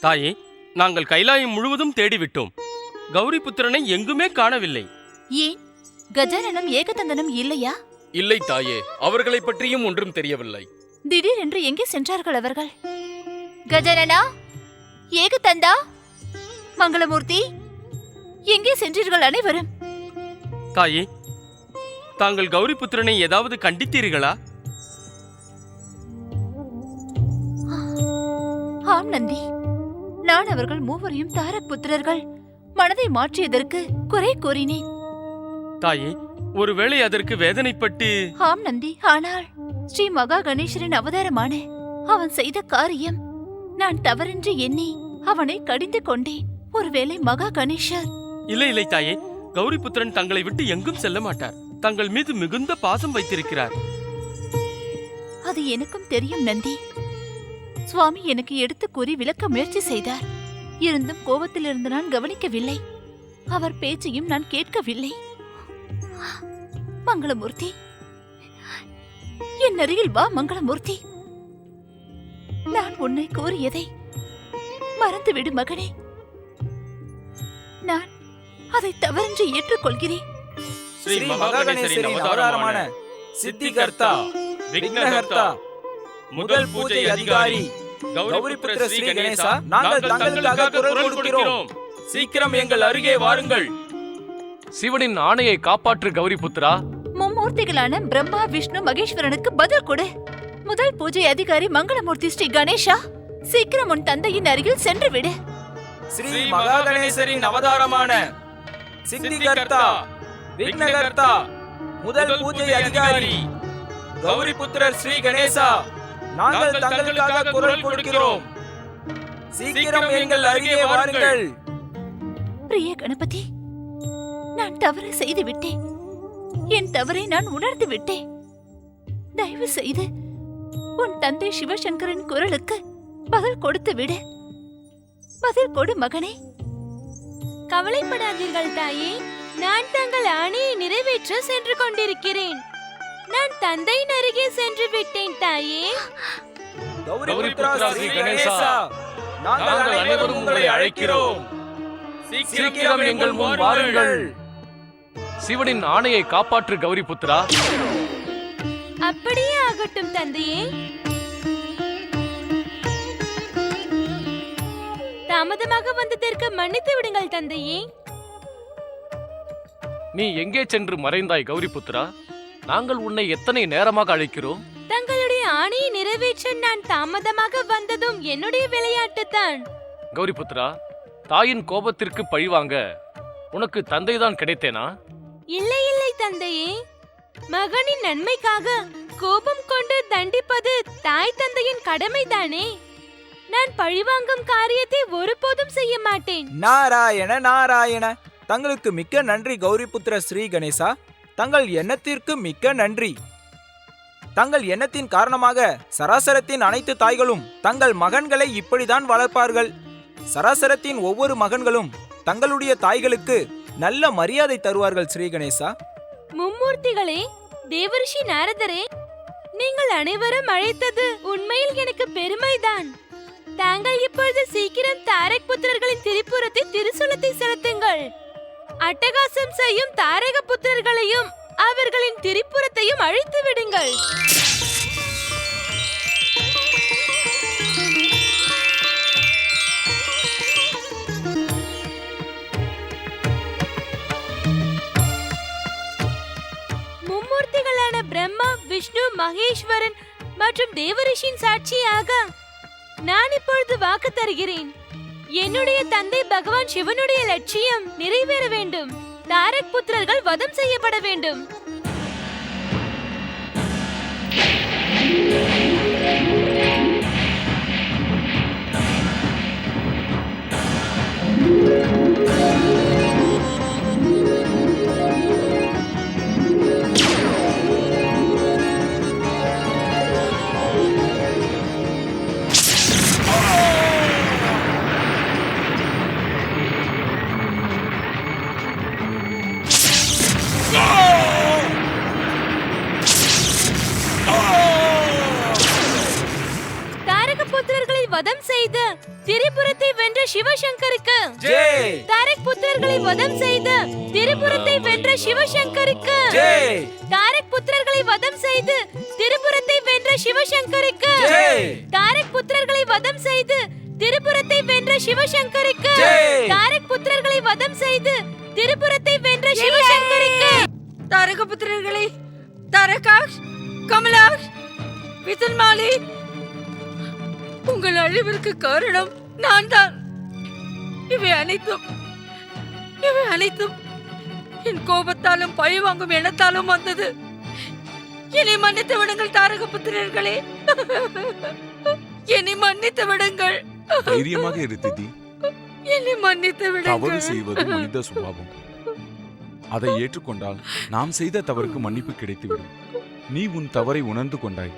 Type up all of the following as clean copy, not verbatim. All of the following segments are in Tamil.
தாயே, நாங்கள் கைலாயம் முழுவதும் தேடிவிட்டோம். கௌரி புத்திரனை எங்குமே காணவில்லை. ஏன் கஜானனம் ஏகதந்தனம் இல்லையா? இல்லை தாயே, அவர்களை பற்றியும் ஒன்றும் தெரியவில்லை. திடீரென்று எங்கே சென்றார்கள் அவர்கள்? கஜானனா, ஏகதந்தா, மங்களமூர்த்தி, எங்கே சென்றீர்கள் அனைவரும்? தாயே, தாங்கள் கௌரி புத்திரனை ஏதாவது கண்டித்தீர்களா? ஆம் நந்தி, நான் அவர்கள் மூவரையும் தாரக் புத்திரர்கள் மனதை மாற்றியதற்கு குறை கூறினேன். தாயே, ஒருவேளை அதற்கு வேதனைப்பட்டு... ஆம் நந்தி, ஆனால் ஸ்ரீ மகா கணேசரின் அவதாரமான அவன் செய்த காரியம் நான் தவறின்றி எண்ணி அவனை கடிந்து கொண்டேன். ஒருவேளை மகா கணேசர்... இல்லை இல்லை தாயே, கௌரி புத்திரன் தங்களை விட்டு எங்கும் செல்ல மாட்டார். தங்கள் மீது மிகுந்த பாசம் வைத்திருக்கிறார். அது எனக்கும் தெரியும் நந்தி. சுவாமி எனக்கு எடுத்து கூறி விளக்க முயற்சி செய்தார். இருந்தும் கோபத்திலிருந்து நான் கவனிக்கவில்லை. அவர் பேச்சையும் நான் கேட்கவில்லை. மங்களமூர்த்தி, என் அருகில் வா. மங்களமூர்த்தி, நான் உன்னை கூறியதை மறந்துவிடு மகனே. நான் அதை தவறின்றி ஏற்றுக்கொள்கிறேன். ஸ்ரீ மகாகணேசரின் அவதாரமான சித்திகர்த்தா, விக்னஹர்த்தா, முதல் பூஜை அதிகாரி கௌரிபுத்திர ஸ்ரீ கணேசா, நாங்கள் தங்களுக்காக குரல் கொடுக்கிறோம். சீக்கிரம் எங்கள் அருகே வாருங்கள். சிவனின் ஆணையை காப்பாற்று கௌரிபுத்திரா. மும்மூர்த்திகளான பிரம்மா, விஷ்ணு, மகேஸ்வரனுக்கு பதில் கொடு. முதல் பூஜை அதிகாரி மங்களமூர்த்தி ஸ்ரீ கணேசா, சீக்கிரம் உன் தந்தையின் அருகில் சென்று விடு. ஸ்ரீ மகாகணேசரின் அவதாரமான சித்திகர்த்தா, விக்னஹர்த்தா, முதல் பூஜை அதிகாரி கௌரிபுத்திரர் ஸ்ரீ கணேசா, நாங்கள் தங்களுக்காக குரல் கொடுக்கிறோம். சீக்கிரம் எங்கள் அருகே வாருங்கள். பிரிய கணபதி, நான் தவறு செய்து விட்டேன். என் தவறை நான் உணர்ந்து விட்டேன். தயவு செய்து உன் தந்தை சிவசங்கரின் குரலுக்கு பதில் கொடுத்து விடு. பதில் கொடு மகனே. கவலைப்படாதீர்கள் தாயே, நான் தங்கள் ஆணையை நிறைவேற்ற சென்று கொண்டிருக்கிறேன். நான் தந்தையின் அருகே சென்று விட்டேன் தாயே. கௌரிபுத்திரா ஸ்ரீ கணேசா, நாங்கள் அனைவரும் உங்களை அழைக்கிறோம். சீக்கிரம் எங்கள் முன் வாருங்கள். சிவனின் ஆணையை காப்பாற்று கௌரிபுத்திரா. அப்படியே ஆகட்டும் தந்தையே. தாமதமாக வந்ததற்கு மன்னித்து விடுங்கள் தந்தையே. நீ எங்கே சென்று மறைந்தாய் கௌரிபுத்திரா? நாங்கள் உன்னை எத்தனை நேரமாக அழைக்கிறோம். தங்களுடைய ஆணையை நிறைவேற்ற நான் தாமதமாக வந்ததும் என்னுடைய விளையாட்டுத்தான். கௌரிபுத்திரா, தாயின் கோபத்திற்கு பழிவாங்க உனக்கு தந்தைதான் கிடைத்தேனா? இல்லை இல்லை தந்தையே, மகனின் நன்மைக்காக கோபம் கொண்டு தண்டிப்பது தாய் தந்தையின் கடமைதானே. நான் பழிவாங்கும் காரியத்தை ஒருபோதும் செய்ய மாட்டேன். நாராயண நாராயண, தங்களுக்கு மிக்க நன்றி கௌரிபுத்திர ஸ்ரீ கணேசா. தங்கள் எண்ணத்திற்கு மிக்க நன்றி. தங்கள் எண்ணத்தின் காரணமாக சராசரத்தின் அனைத்து தாய்களும் தங்கள் மகன்களை இப்படிதான் வளர்ப்பார்கள். சராசரத்தின் ஒவ்வொரு மகன்களும் தங்களுடைய தாய்களுக்கு நல்ல மரியாதை தருவார்கள் ஸ்ரீ கணேசா. மும்மூர்த்திகளே, தேவரிஷி நாரதரே, நீங்கள் அனைவரும் அழைத்தது உண்மையில் எனக்கு பெருமைதான். தாங்கள் இப்பொழுது சீக்கிரம் தாரக் புத்திரர்களின் திரிபுரத்தை திருசூலத்தை செலுத்துங்கள். அட்டகாசம் செய்யும் தாரக புத்திரர்களையும் அவர்களின் திரிபுரத்தையும் அழித்து விடுங்கள். மும்மூர்த்திகளான பிரம்மா, விஷ்ணு, மகேஸ்வரன் மற்றும் தேவரிஷியின் சாட்சியாக நான் இப்பொழுது வாக்கு தருகிறேன். என்னுடைய தந்தை பகவான் சிவனுடைய லட்சியம் நிறைவேற வேண்டும். தாரக் புத்திரர்கள் வதம் செய்யப்பட வேண்டும். Oh! திரிபுரத்தை வென்ற சிவசங்கருக்கு, ஜெய் தாரக் புத்திரர்களை வதம் செய்து திரிபுரத்தை வென்ற சிவசங்கருக்கு, ஜெய் தாரக் புத்திரர்களை வதம் செய்து திரிபுரத்தை வென்ற சிவசங்கருக்கு, ஜெய் தாரக் புத்திரர்களை வதம் செய்து திரிபுரத்தை வென்ற சிவசங்கருக்கு, ஜெய் தாரக் புத்திரர்களை வதம் செய்து திரிபுரத்தை வென்ற சிவசங்கருக்கு. தாரக புத்திரர்களே, தாரகாஷ், கமலாஷ், விசன்மாலி, உங்கள் அழிவிற்கு காரணம் நான் தான். இவை அனைத்தும் என் கோபத்தாலும் பழி வாங்கும் எண்ணத்தாலும் வந்தது. என்னை மன்னித்து விடுங்கள் தாரக புத்திரர்களே, என்னை மன்னித்து விடுங்கள். தைரியமாக இரு திதி. என்னை மன்னித்து தவறு விடுங்கள். செய்வது மனித சுபாவம். அதை ஏற்றுக்கொண்டால் நாம் செய்த தவறுக்கு மன்னிப்பு கிடைத்துவிடும். நீ உன் தவறை உணர்ந்து கொண்டாய்,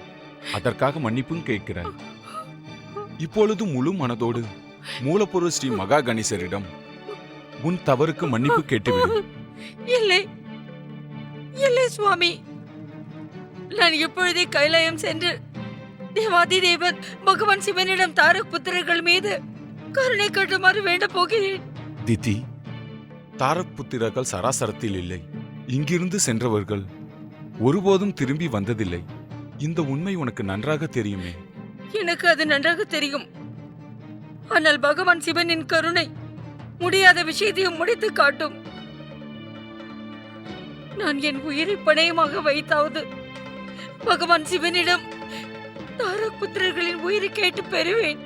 அதற்காக மன்னிப்பும் கேட்கிறாய். இப்பொழுது முழு மனதோடு மூலப்பொருள் ஸ்ரீ மகா கணேசரிடம் உன் தவறுக்கு மன்னிப்பு கேட்டுவிடும். இல்லை இல்லை சுவாமி, நான் இப்பொழுதே கைலாயம் சென்று தேவாதி தேவன் பகவான் சிவனிடம் தாரக் புத்திரர்கள் மீது கருணை காட்டுமாறு வேண்ட போகிறேன். திதி, தாரக் புத்திரர்கள் சராசரத்தில் இல்லை. இங்கிருந்து சென்றவர்கள் ஒருபோதும் திரும்பி வந்ததில்லை. இந்த உண்மை உனக்கு நன்றாக தெரியுமே. எனக்கு அது நன்றாக தெரியும். ஆனால் பகவான் சிவனின் கருணை முடியாத விஷயத்தையும் முடித்து காட்டும். நான் என் உயிரை பணயமாக வைத்தாவது பகவான் சிவனிடம் தாரக் புத்திரர்களின் உயிரை கேட்டு பெறுவேன்.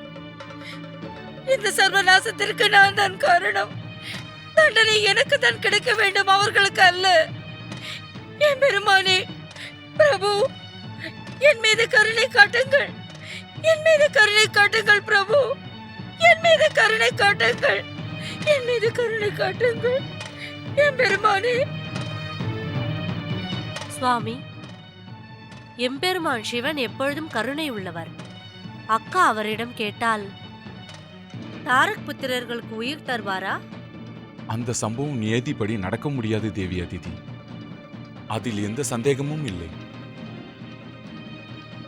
இந்த சர்வநாசத்திற்கு நான் தான் காரணம். தண்டனை எனக்கு தான் கிடைக்க வேண்டும், அவர்களுக்கு அல்ல. என் பெருமானே, பிரபு, என் மீது கருணை காட்டுங்கள். என் மீது கருணை காட்டுங்கள் பிரபு. என் மீது கருணை காட்டுங்கள். என் மீது கருணை காட்டுங்கள் என் பெருமானே. சுவாமி, எம்பெருமான் சிவன் எப்பொழுதும் கருணை உள்ளவர். அக்கா அவரிடம் கேட்டால் தாரக் புத்திரர்களுக்கு உயிர் தருவாரா? அந்த சம்பவம் நியதிப்படி நடக்க முடியாது தேவி அதிதி. அதில் எந்த சந்தேகமும் இல்லை.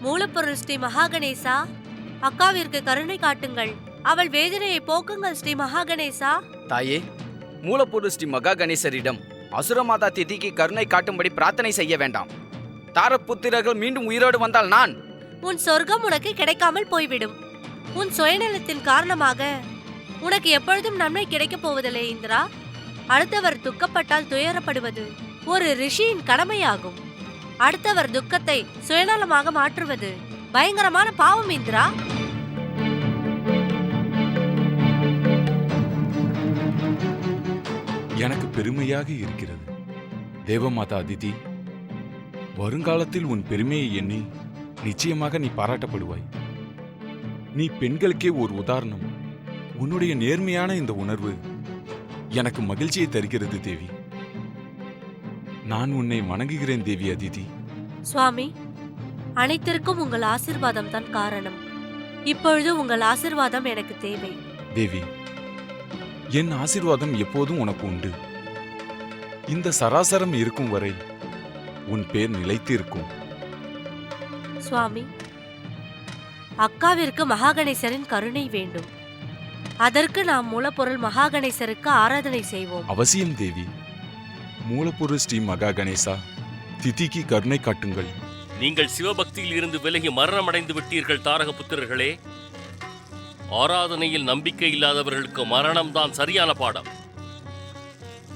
மூலப்பொருள் ஸ்ரீ மகாகணேசா, அக்காவிற்கு கருணை காட்டுங்கள். அவள் வேதனையை போக்குங்கள் ஸ்ரீ மகாகணேசா. தாயே, மூலப்பொருள் ஸ்ரீ மகா கணேசரிடம் அசுரமாதா திதிக்கு கருணை காட்டும்படி பிரார்த்தனை செய்ய வேண்டாம். தாரக் புத்திரர்கள் மீண்டும் உயிரோடு வந்தால் நான் உன் சொர்க்கம் உனக்கு கிடைக்காமல் போய்விடும். உன் சுயநலத்தின் காரணமாக உனக்கு எப்பொழுதும் நன்மை கிடைக்கப் போவதில்லை இந்திரா. அடுத்தவர் துக்கப்பட்டால் துயரப்படுவது ஒரு ரிஷியின் கடமையாகும். அடுத்தவர் துக்கத்தை சுயநலமாக மாற்றுவது பயங்கரமான பாவம் இந்திரா. எனக்கு பெருமையாக இருக்கிறது தேவமாதா அதிதி. வருங்காலத்தில் உன் பெருமையை எண்ணி நிச்சயமாக நீ பாராட்டப்படுவாய். நீ பெண்களுக்கே ஒரு உதாரணம். உன்னுடைய நேர்மையான இந்த உணர்வு எனக்கு மகிழ்ச்சியை தருகிறது தேவி. நான் உன்னை வணங்குகிறேன் தேவி அதிதி. சுவாமி, அனைத்திற்கும் உங்கள் ஆசீர்வாதம் தான் காரணம். இப்பொழுது உங்கள் ஆசீர்வாதம் எனக்கு தேவை. தேவி, என் ஆசீர்வாதம் எப்போதும் உனக்கு உண்டு. இந்த சராசரம் இருக்கும் வரை உன் பேர் நிலைத்து இருக்கும். சுவாமி, அக்காவிற்கு மகாகணேசரின் கருணை வேண்டும். அதற்கு நாம் மூலப்பொருள் மகாகணேசருக்கு ஆராதனை செய்வோம். அவசியம் தேவி. மூலப்பொருள் ஸ்ரீ மகா கணேசா, திதிக்கு கருணை காட்டுங்கள். நீங்கள் சிவபக்தியில் இருந்து விலகி மரணமடைந்து விட்டீர்கள் தாரக புத்திரர்களே. ஆராதனையில் நம்பிக்கை இல்லாதவர்களுக்கு மரணம்தான் சரியான பாடம்.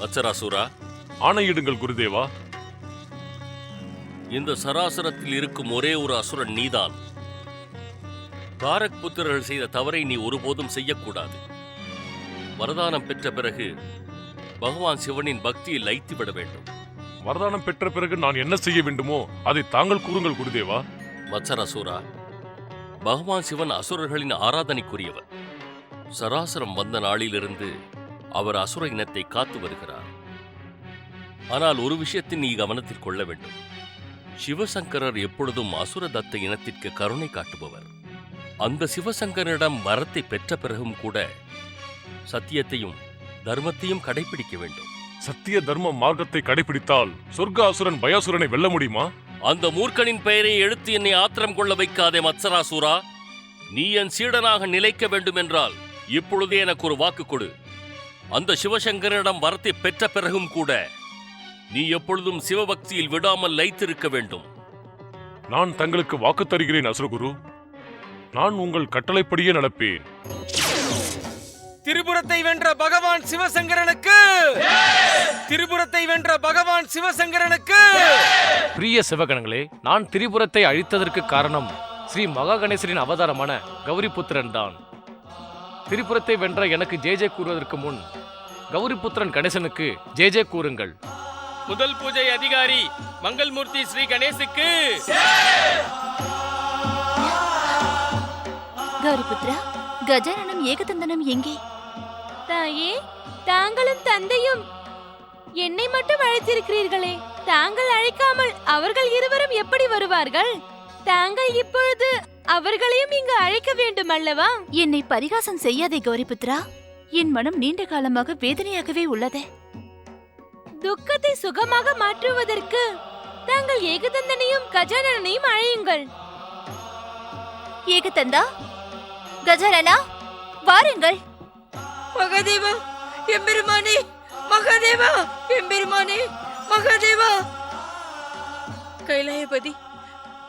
வத்சராசுரா, ஆணையிடுங்கள் குருதேவா. இந்த சராசரத்தில் இருக்கும் ஒரே ஒரு அசுரன் நீதான். தாரக் புத்திரர்கள் செய்த தவறை நீ ஒருபோதும் செய்யக்கூடாது. வரதானம் பெற்ற பிறகு பகவான் சிவனின் பக்தியில் லயித்து விட வேண்டும். வரதானம் பெற்ற பிறகு நான் என்ன செய்ய வேண்டுமோ அதை தாங்கள் கூறுங்கள் குருதேவா. வத்சராசுரா, பகவான் சிவன் அசுரர்களின் ஆராதனைக்குரியவர். சராசரம் வந்த நாளிலிருந்து அவர் அசுர இனத்தை காத்து வருகிறார். ஆனால் ஒரு விஷயத்தை நீ கவனத்தில் கொள்ள வேண்டும். சிவசங்கரர் எப்பொழுதும் அசுர தத்த இனத்திற்கு கருணை காட்டுபவர். அந்த சிவசங்கரிடம் வரத்தை பெற்ற பிறகும் கூட சத்தியத்தையும் தர்மத்தையும் கடைபிடிக்க வேண்டும். சத்திய தர்ம மார்க்கத்தை கடைபிடித்தால் சொர்க்க அசுரன் பயாசுரனை வெல்ல முடியுமா? அந்த மூர்க்கனின் பெயரை எடுத்து என்னை ஆத்திரம் கொள்ள வைக்காதே மத்சராசூரா. நீ என் சீடனாக நிலைக்க வேண்டும் என்றால் இப்பொழுதே எனக்கு ஒரு வாக்கு கொடு. அந்த சிவசங்கரனிடம் வரத்தை பெற்ற பிறகும் கூட நீ எப்பொழுதும் சிவபக்தியில் விடாமல் லயித்திருக்க வேண்டும். நான் தங்களுக்கு வாக்கு தருகிறேன் அசுரகுரு. நான் உங்கள் கட்டளைப்படியே நடப்பேன். திரிபுரத்தை வென்ற பகவான் சிவசங்கரனுக்கு, திரிபுரத்தை வென்ற பகவான் சிவசங்கரனுக்கு. பிரிய சிவகணங்களே, நான் திரிபுரத்தை அழித்ததற்கு காரணம் ஸ்ரீ மகா கணேசரின் அவதாரமான கௌரிபுத்திரன் தான். திரிபுரத்தை வென்ற எனக்கு ஜே கூறுவதற்கு முன் கௌரிபுத்திரன் கணேசனுக்கு ஜே கூறுங்கள். முதல் பூஜை அதிகாரி மங்கள்மூர்த்தி ஸ்ரீ கணேசுக்கு. கௌரிபுத்ரா, கஜானனம் ஏகதந்தனம் எங்கே? தாயே, தாங்களும் தந்தையும் என்னை மட்டும் அழைத்திருக்கிறீர்களே, தாங்கள் அழைக்காமல் அவர்கள் இருவரும் எப்படி வருவார்கள்? தாங்கள் இப்பொழுது அவர்களையும் இங்கு அழைக்க வேண்டும் அல்லவா? என்னை பரிகாசம் செய்யாதே கௌரிபுத்ரா. என் மனம் நீண்ட காலமாக வேதனையாகவே உள்ளது. துக்கத்தை சுகமாக மாற்றுவதற்கு தாங்கள் ஏகதந்தனையும் கஜானனையும் அழையுங்கள். ஏகதந்தா, கஜானனா, வாருங்கள். மகாதேவா, எம்பெருமானே, மகாதேவா, எம்பெருமானே, மகாதேவா. கைலாயபதி,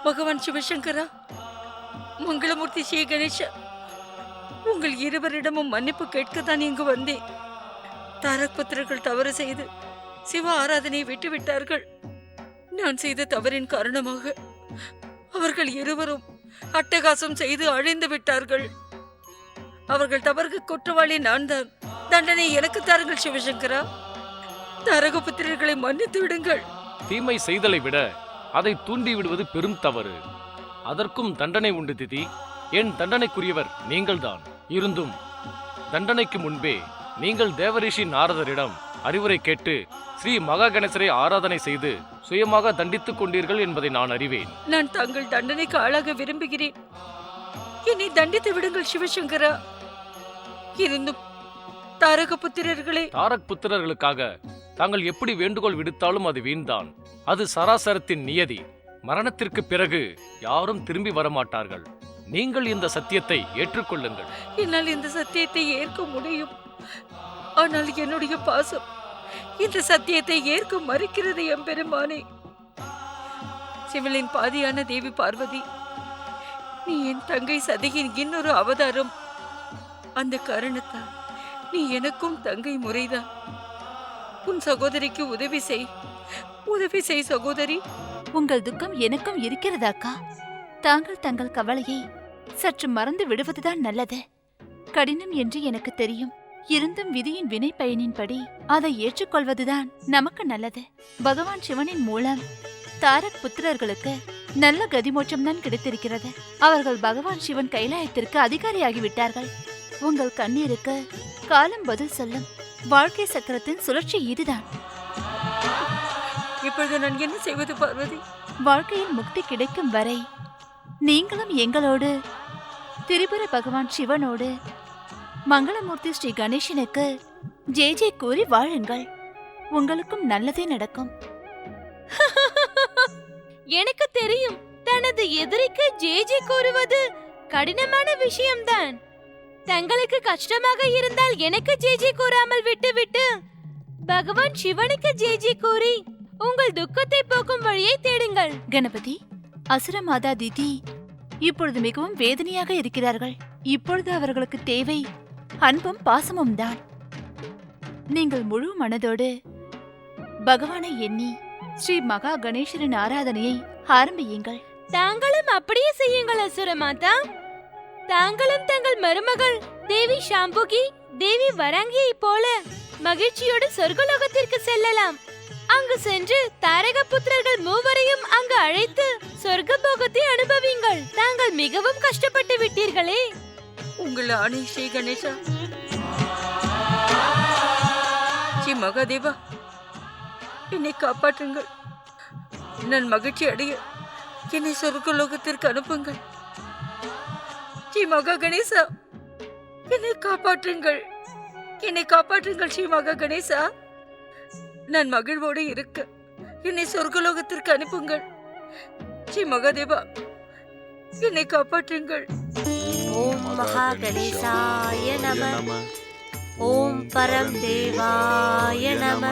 பகவான் சிவசங்கரா, மங்களமூர்த்தி ஸ்ரீ கணேசா, உங்கள் இருவரிடமும் மன்னிப்பு கேட்கத்தான் இங்கு வந்தேன். தாரக் புத்திரர்கள் தவறு செய்து சிவ ஆராதனையை விட்டுவிட்டார்கள். நான் செய்த தவறின் காரணமாக அவர்கள் இருவரும் அட்டகாசம் செய்து அழிந்து விட்டார்கள். அவர்கள் தவறுக்கு குற்றவாளி நான் தான். தண்டனை எனக்கு தாருங்கள் சிவசங்கரா. தாரகபுத்திரர்களை மன்னித்து விடுங்கள். தீமை செய்தலை விட அதை தூண்டி விடுவது பெரும் தவறு. அதற்கும் தண்டனை உண்டு திதி. என் தண்டனைக்குரியவர் நீங்கள்தான். இருந்தும் தண்டனைக்கு முன்பே நீங்கள் தேவரிஷி நாரதரிடம் அறிவுரை கேட்டு ஸ்ரீ மகா கணேசரை ஆராதனை செய்து சுயமாக தண்டித்துக் கொண்டீர்கள் என்பதை நான் அறிவேன். நான் தங்கள் தண்டனைக்கு ஆளாக விரும்புகிறேன். என்னை தண்டித்து விடுங்கள் சிவசங்கரா. இருந்தும் தாரகபுத்திரர்களே, தாரக் புத்திரர்களுக்காக தாங்கள் எப்படி வேண்டுகோள் விடுத்தாலும் அது வீண்தான். அது சராசரத்தின் நியதி. மரணத்திற்கு பிறகு யாரும் திரும்பி வரமாட்டார்கள். நீங்கள் இந்த சத்தியத்தை ஏற்றுக்கொள்ளுங்கள். என்னால் இந்த சத்தியத்தை ஏற்க முடியும். ஆனால் என்னுடைய பாசம் இந்த சத்தியத்தை ஏற்க மறுக்கிறது எம்பெருமானே. சிவலின் பாதியான தேவி பார்வதி, நீ என் தங்கை சதியின் இன்னொரு அவதாரம். அந்த காரணத்தால் நீ எனக்கும் தங்கை முறைதான். உன் சகோதரிக்கு உதவி செய் சகோதரி. உங்கள் துக்கம் எனக்கும் இருக்கிறதாக்கா. தாங்கள் தங்கள் கவலையை சற்று மறந்து விடுவதுதான் நல்லது. கடினம் என்று எனக்கு தெரியும். இருந்தும் விதியின் வினை பயனின்படி அதை ஏற்றுக்கொள்வதுதான் நமக்கு நல்லது. பகவான் சிவனின் மூலம் தாரக் புத்திரர்களுக்கு நல்ல கதிமோட்சம் தான் கிடைத்திருக்கிறது. அவர்கள் பகவான் சிவன் கைலாயத்திற்கு அதிகாரியாகிவிட்டார்கள். உங்கள் கண்ணீருக்கு காலம் பதில் சொல்லும். வாழ்க்கை சக்கரத்தின் சுழற்சி இதுதான். இப்பொழுது நான் என்ன செய்வது பார்வதி? வாழ்க்கையில் முக்தி கிடைக்கும் வரை நீங்களும் எங்களோடு திரிபுர பகவான் சிவனோடு மங்களமூர்த்தி ஸ்ரீ கணேசனுக்கு ஜே கூறி வாழுங்கள். உங்களுக்கும் நல்லதே நடக்கும். எனக்கு தெரியும், தனது எதிரிக்கு ஜே கூறுவது கடினமான விஷயம்தான். தங்களுக்கு கஷ்டமாக இருந்தால் எனக்கு ஜே கூறாமல் விட்டுவிட்டு பகவான் சிவனுக்கு ஜே கூறி உங்கள் துக்கத்தை போக்கும் வழியை தேடுங்கள். கணபதி, அசுர மாதா திதி இப்பொழுது மிகவும் வேதனையாக இருக்கிறார்கள். இப்பொழுது அவர்களுக்கு தேவை அன்பும் பாசமும் தான். நீங்கள் முழு மனதோடு பகவானை எண்ணி ஸ்ரீ மகா கணேசரின் ஆராதனையை ஆரம்பியுங்கள். தாங்களும் அப்படியே செய்யுங்கள் அசுரமாதா. தாங்களும் தங்கள் மருமகள் தேவி ஷாம்புகி, தேவி வராங்கியை போல மகிழ்ச்சியோடு சொர்க்கலோகத்திற்கு செல்லலாம். அங்கு சென்று தாரக புத்திரர்கள் மூவரையும் அங்கு அழைத்து சொர்க்க போகத்தை அனுபவிங்கள். தாங்கள் மிகவும் கஷ்டப்பட்டு விட்டீர்களே. உங்கள் ஆணை ஸ்ரீ கணேசா. ஸ்ரீ மகாதேவா, என்னை காப்பாற்றுங்கள். நான் மகிழ்ச்சி அடைய என்னை சொர்க்கலோகத்திற்கு அனுப்புங்கள். ஸ்ரீ மகா கணேசா, என்னை காப்பாற்றுங்கள். ஸ்ரீ மகா கணேசா. நான் மகிழ்வோடு இருக்க என்னை சொர்க்கலோகத்திற்கு அனுப்புங்கள். ஸ்ரீ மகாதேவா, என்னை காப்பாற்றுங்கள். ஓம் மகா கணேசாய நம. ஓம் பரம் தேவாய நம.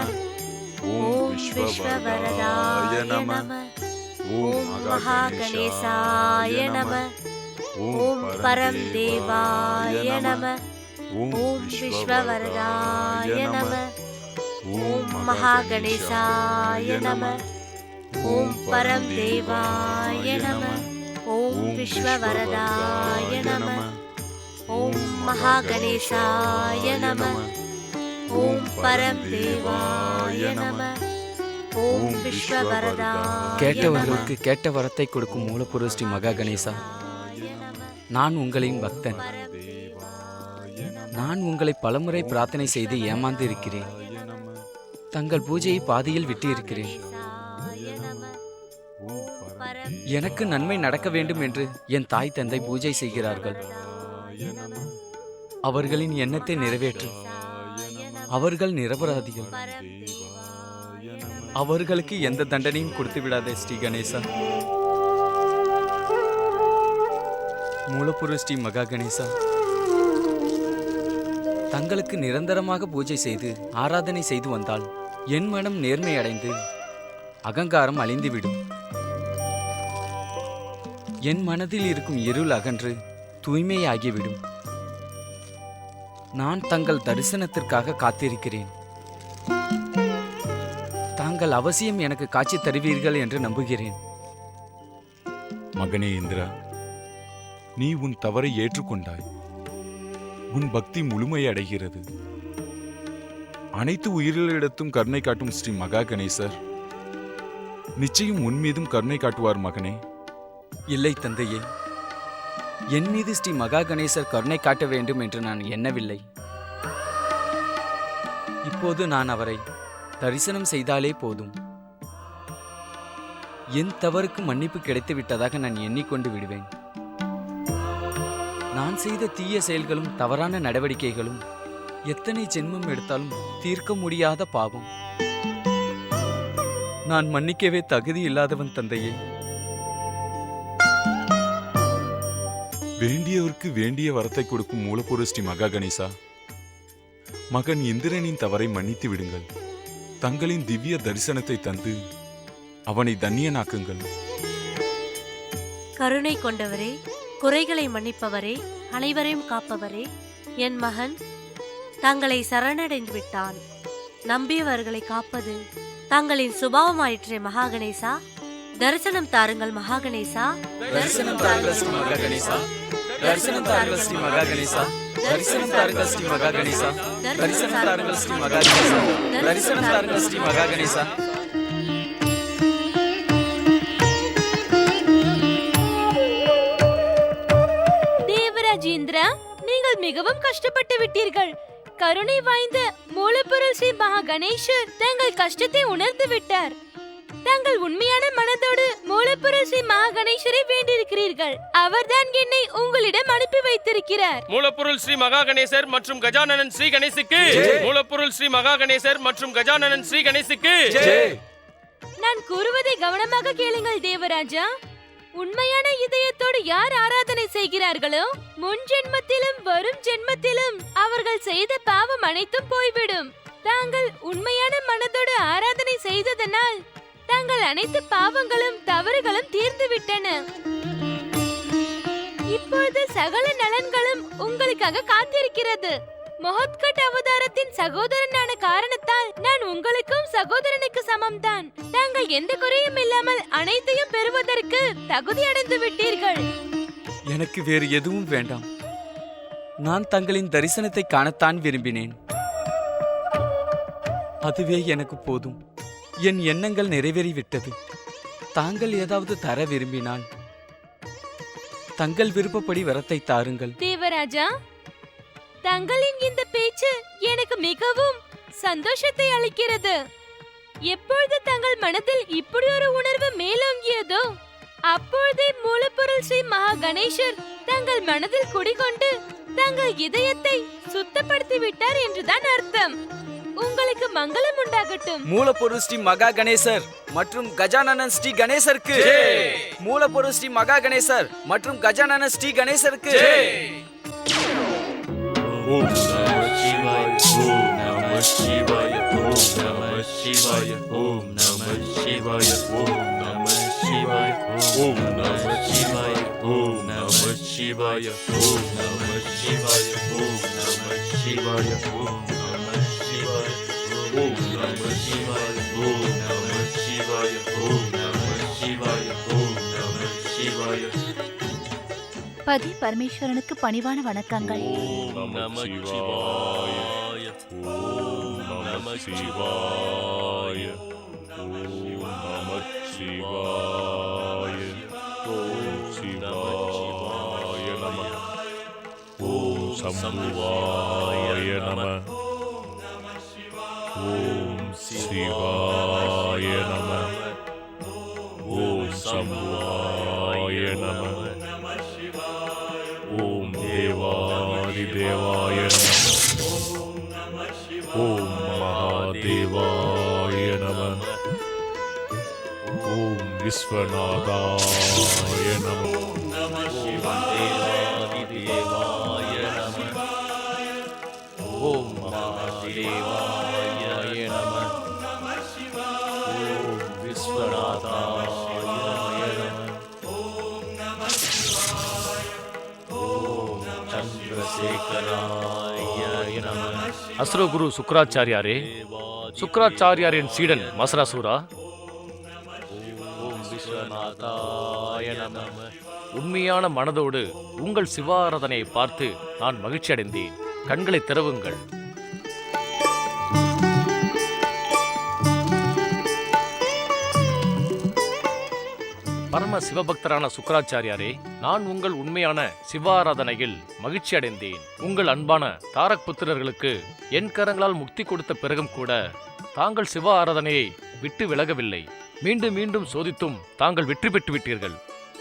ஓம் விஸ்வவரதாய நம. ஓம் மகா கணேசாய நம. ஓம் பரம் தேவாய நம. ஓம் விஸ்வவரதாய நம. ஓம் மகா கணேசாய நம. ஓம் பரம் தேவாய நம. ஓம் விஸ்வவரதாய நம. ஓம் மகா கணேசாய நம. ஓம் பரம் தேவாய நம. ஓம் விஸ்வவரதாய கேட்டவர்களுக்கு கேட்ட வரத்தை கொடுக்கும் மூலப்பொருள் ஸ்ரீ மகா கணேசா, நான் உங்களின் பக்தன். நான் உங்களை பலமுறை பிரார்த்தனை செய்து ஏமாந்து இருக்கிறேன். தங்கள் பூஜையை பாதியில் விட்டு இருக்கிறேன். எனக்கு நன்மை நடக்க வேண்டும் என்று என் தாய் தந்தை பூஜை செய்கிறார்கள். அவர்களின் எண்ணத்தை நிறைவேற்று. அவர்கள் நிரபராதிகள். அவர்களுக்கு எந்த தண்டனையும் கொடுத்து விடாதே ஸ்ரீ கணேசா. மூலப்பொருள் ஸ்ரீ மகா கணேசா, தங்களுக்கு நிரந்தரமாக பூஜை செய்து ஆராதனை செய்து வந்தால் என் மனம் நேர்மை அடைந்து அகங்காரம் அழிந்துவிடும். என் மனதில் இருக்கும் இருள் அகன்று தூய்மையாகிவிடும். நான் தங்கள் தரிசனத்திற்காக காத்திருக்கிறேன். தாங்கள் அவசியம் எனக்கு காட்சி தருவீர்கள் என்று நம்புகிறேன். மகனே இந்திரா, நீ உன் தவறை ஏற்றுக்கொண்டாய். உன் பக்தி முழுமையடைகிறது. அனைத்து உயிர்களிடத்தும் கருணை காட்டும் ஸ்ரீ மகா கணேசர் நிச்சயம் உன் மீதும் கருணை காட்டுவார் மகனே. இல்லை தந்தையே, என் மீது ஸ்ரீ மகா கணேசர் கருணை காட்ட வேண்டும் என்று நான் எண்ணவில்லை. இப்போது நான் அவரை தரிசனம் செய்தாலே போதும். என் தவறுக்கு மன்னிப்பு கிடைத்து விட்டதாக நான் எண்ணிக்கொண்டு விடுவேன். நான் செய்த தீய செயல்களும் தவறான நடவடிக்கைகளும் எத்தனை ஜென்மம் எடுத்தாலும் தீர்க்க முடியாத பாவம். நான் மன்னிக்கவே தகுதி இல்லாதவன் தந்தையே. வேண்டியவருக்கு வேண்டிய வரத்தை கொடுக்கும் மூலப்பொருள் ஸ்ரீ மகா கணேசா, மகன் இந்திரனின் தவறை மன்னித்து விடுங்கள். தங்களின் திவ்ய தரிசனத்தை தந்து அவனை தன்னியனாக்குங்கள். கருணை கொண்டவரே, குறைகளை மன்னிப்பவரே, அனைவரையும் காப்பவரே, என் மகன் தங்களை சரணடைந்து விட்டான். நம்பியவர்களை காப்பது தங்களின் சுபாவமாயிற்றே மகா கணேசா. தரிசனம் தாருங்கள் மகா கணேசா. தரிசனம் தாருங்கள் ஸ்ரீ மகா கணேசா. தரிசனம் தாருங்கள் ஸ்ரீ மகா கணேசா. தரிசனம் தாருங்கள் ஸ்ரீ மகா கணேசா. தரிசனம் தாருங்கள் ஸ்ரீ மகா கணேசா. தரிசனம் தாருங்கள் ஸ்ரீ மகா கணேசா. தேவராஜேந்திரா, நீங்கள் மிகவும் கஷ்டப்பட்டு விட்டீர்கள். கருணை வாய்ந்த மூலப்பொருள் ஸ்ரீ மகா கணேசர் தங்கள் கஷ்டத்தை உணர்ந்து விட்டார். தாங்கள் உண்மையான மனதோடு மூலப்பொருள் ஸ்ரீ மகா கணேசரை வேண்டியிருக்கிறீர்கள். அவர்தான் என்னை உங்களிடம் அனுப்பி வைத்திருக்கிறார். மூலப்பொருள் ஸ்ரீ மகா கணேசர் மற்றும் கஜானனன் ஸ்ரீ கணேசுக்கு. மூலப்பொருள் ஸ்ரீ மகா கணேசர் மற்றும் கஜானனன் ஸ்ரீ கணேசுக்கு. நான் கூறுவதை கவனமாக கேளுங்கள் தேவராஜா. உண்மையான இதயத்தோடு யார் ஆராதனை செய்கிறார்களோ முன் ஜென்மத்திலும் வரும் ஜென்மத்திலும் அவர்கள் செய்த பாவம் அனைத்தும் போய்விடும். தாங்கள் உண்மையான மனதோடு ஆராதனை செய்ததனால் தாங்கள் அனைத்து பாவங்களும் தவறுகளும் தீர்ந்து விட்டன. இப்பொழுது சகல நலன்களும் உங்களுக்காக காத்திருக்கிறது. மொஹத்கட் அவதாரத்தின் சகோதரனான காரணத்தால் நான் உங்களுக்கும் சகோதரனுக்கு சமம்தான். தாங்கள் எந்த குறையும் இல்லாமல் அனைத்தையும் பெறுவதற்கு தகுதி அடைந்து விட்டீர்கள். எனக்கு வேறு எதுவும் வேண்டாம். நான் தங்களின் தரிசனத்தை காணத்தான் விரும்பினேன். அதுவே எனக்கு போதும். என் எண்ணங்கள் நிறைவேறிவிட்டது. தாங்கள் ஏதாவது தர விரும்பினால் தங்கள் விருப்பப்படி வரத்தை தாருங்கள். தேவராஜா, தங்களின் இந்த பேச்சு எனக்கு மிகவும் சந்தோஷத்தை அளிக்கிறது. எப்பொழுது தங்கள் மனதில் இப்படி ஒரு உணர்வு மேலோங்கியதோ அப்பொழுதே மூலப்பொருள் ஸ்ரீ மகா கணேசர் தங்கள் மனதில் குடிகொண்டு தங்கள் இதயத்தை சுத்தப்படுத்தி விட்டார் என்றுதான் அர்த்தம். உங்களுக்கு மங்களம் உண்டாகட்டும். மூலப்பொருள் ஸ்ரீ மகா கணேசர் மற்றும் கஜானனன் ஸ்ரீ கணேசருக்கு, மூலப்பொருள் ஸ்ரீ மகா கணேசர் மற்றும் கஜானனன் ஸ்ரீ கணேசருக்கு. ஓம் நம சிவாய, ஓம் நம சிவாய, ஓம் நம சிவாய, ஓம் நம சிவாய, ஓம் நம சிவாய, ஓம் நம சிவாய, ஓம் நம சிவாய, ஓம் நம சிவாய, ஓம் நம சிவாய, ஓம் நம சிவாய, ஓம் நம சிவாய, ஓம் நம சிவாய, ஓம் நம சிவாய, ஓம் நம சிவாய. பதி பரமேஸ்வரனுக்கு பணிவான வணக்கங்கள். ஓம் நம சிவாய, ஓம் நம சிவாய, ஓம் நம சிவாய, ஓம் சிவாய நம, ஓம் சம்புவாய நம, ஓம் சிவாய நம, ஓம் சம்புவாய நம, ஓம் தேவாதிதேவாய நம, ஓம் மகாதேவாய நம, ஓம் விஸ்வநாதாய நம, ஓம் மகாதேவாய நம, ஓம் விஸ்வநாதாய நம, ஓம் சந்திரசேகராய நம. அசுரகுரு சுக்ராச்சாரியாரே, சுக்ராச்சாரியாரின் சீடன் மசராசுரா, ஓம் விஸ்வநாதாய நம. உண்மையான மனதோடு உங்கள் சிவாராதனையை பார்த்து நான் மகிழ்ச்சி அடைந்தேன். கண்களை திறவுங்கள். பரம சிவபக்தரான சுக்கராச்சாரியாரே, நான் உங்கள் உண்மையான சிவாராதனையில் மகிழ்ச்சி அடைந்தேன். உங்கள் அன்பான தாரக் புத்திரர்களுக்கு என் கரங்களால் முக்தி கொடுத்த பிறகும் கூட தாங்கள் சிவ ஆராதனையை விட்டு விலகவில்லை. மீண்டும் மீண்டும் சோதித்தும் தாங்கள் வெற்றி பெற்று விட்டீர்கள்.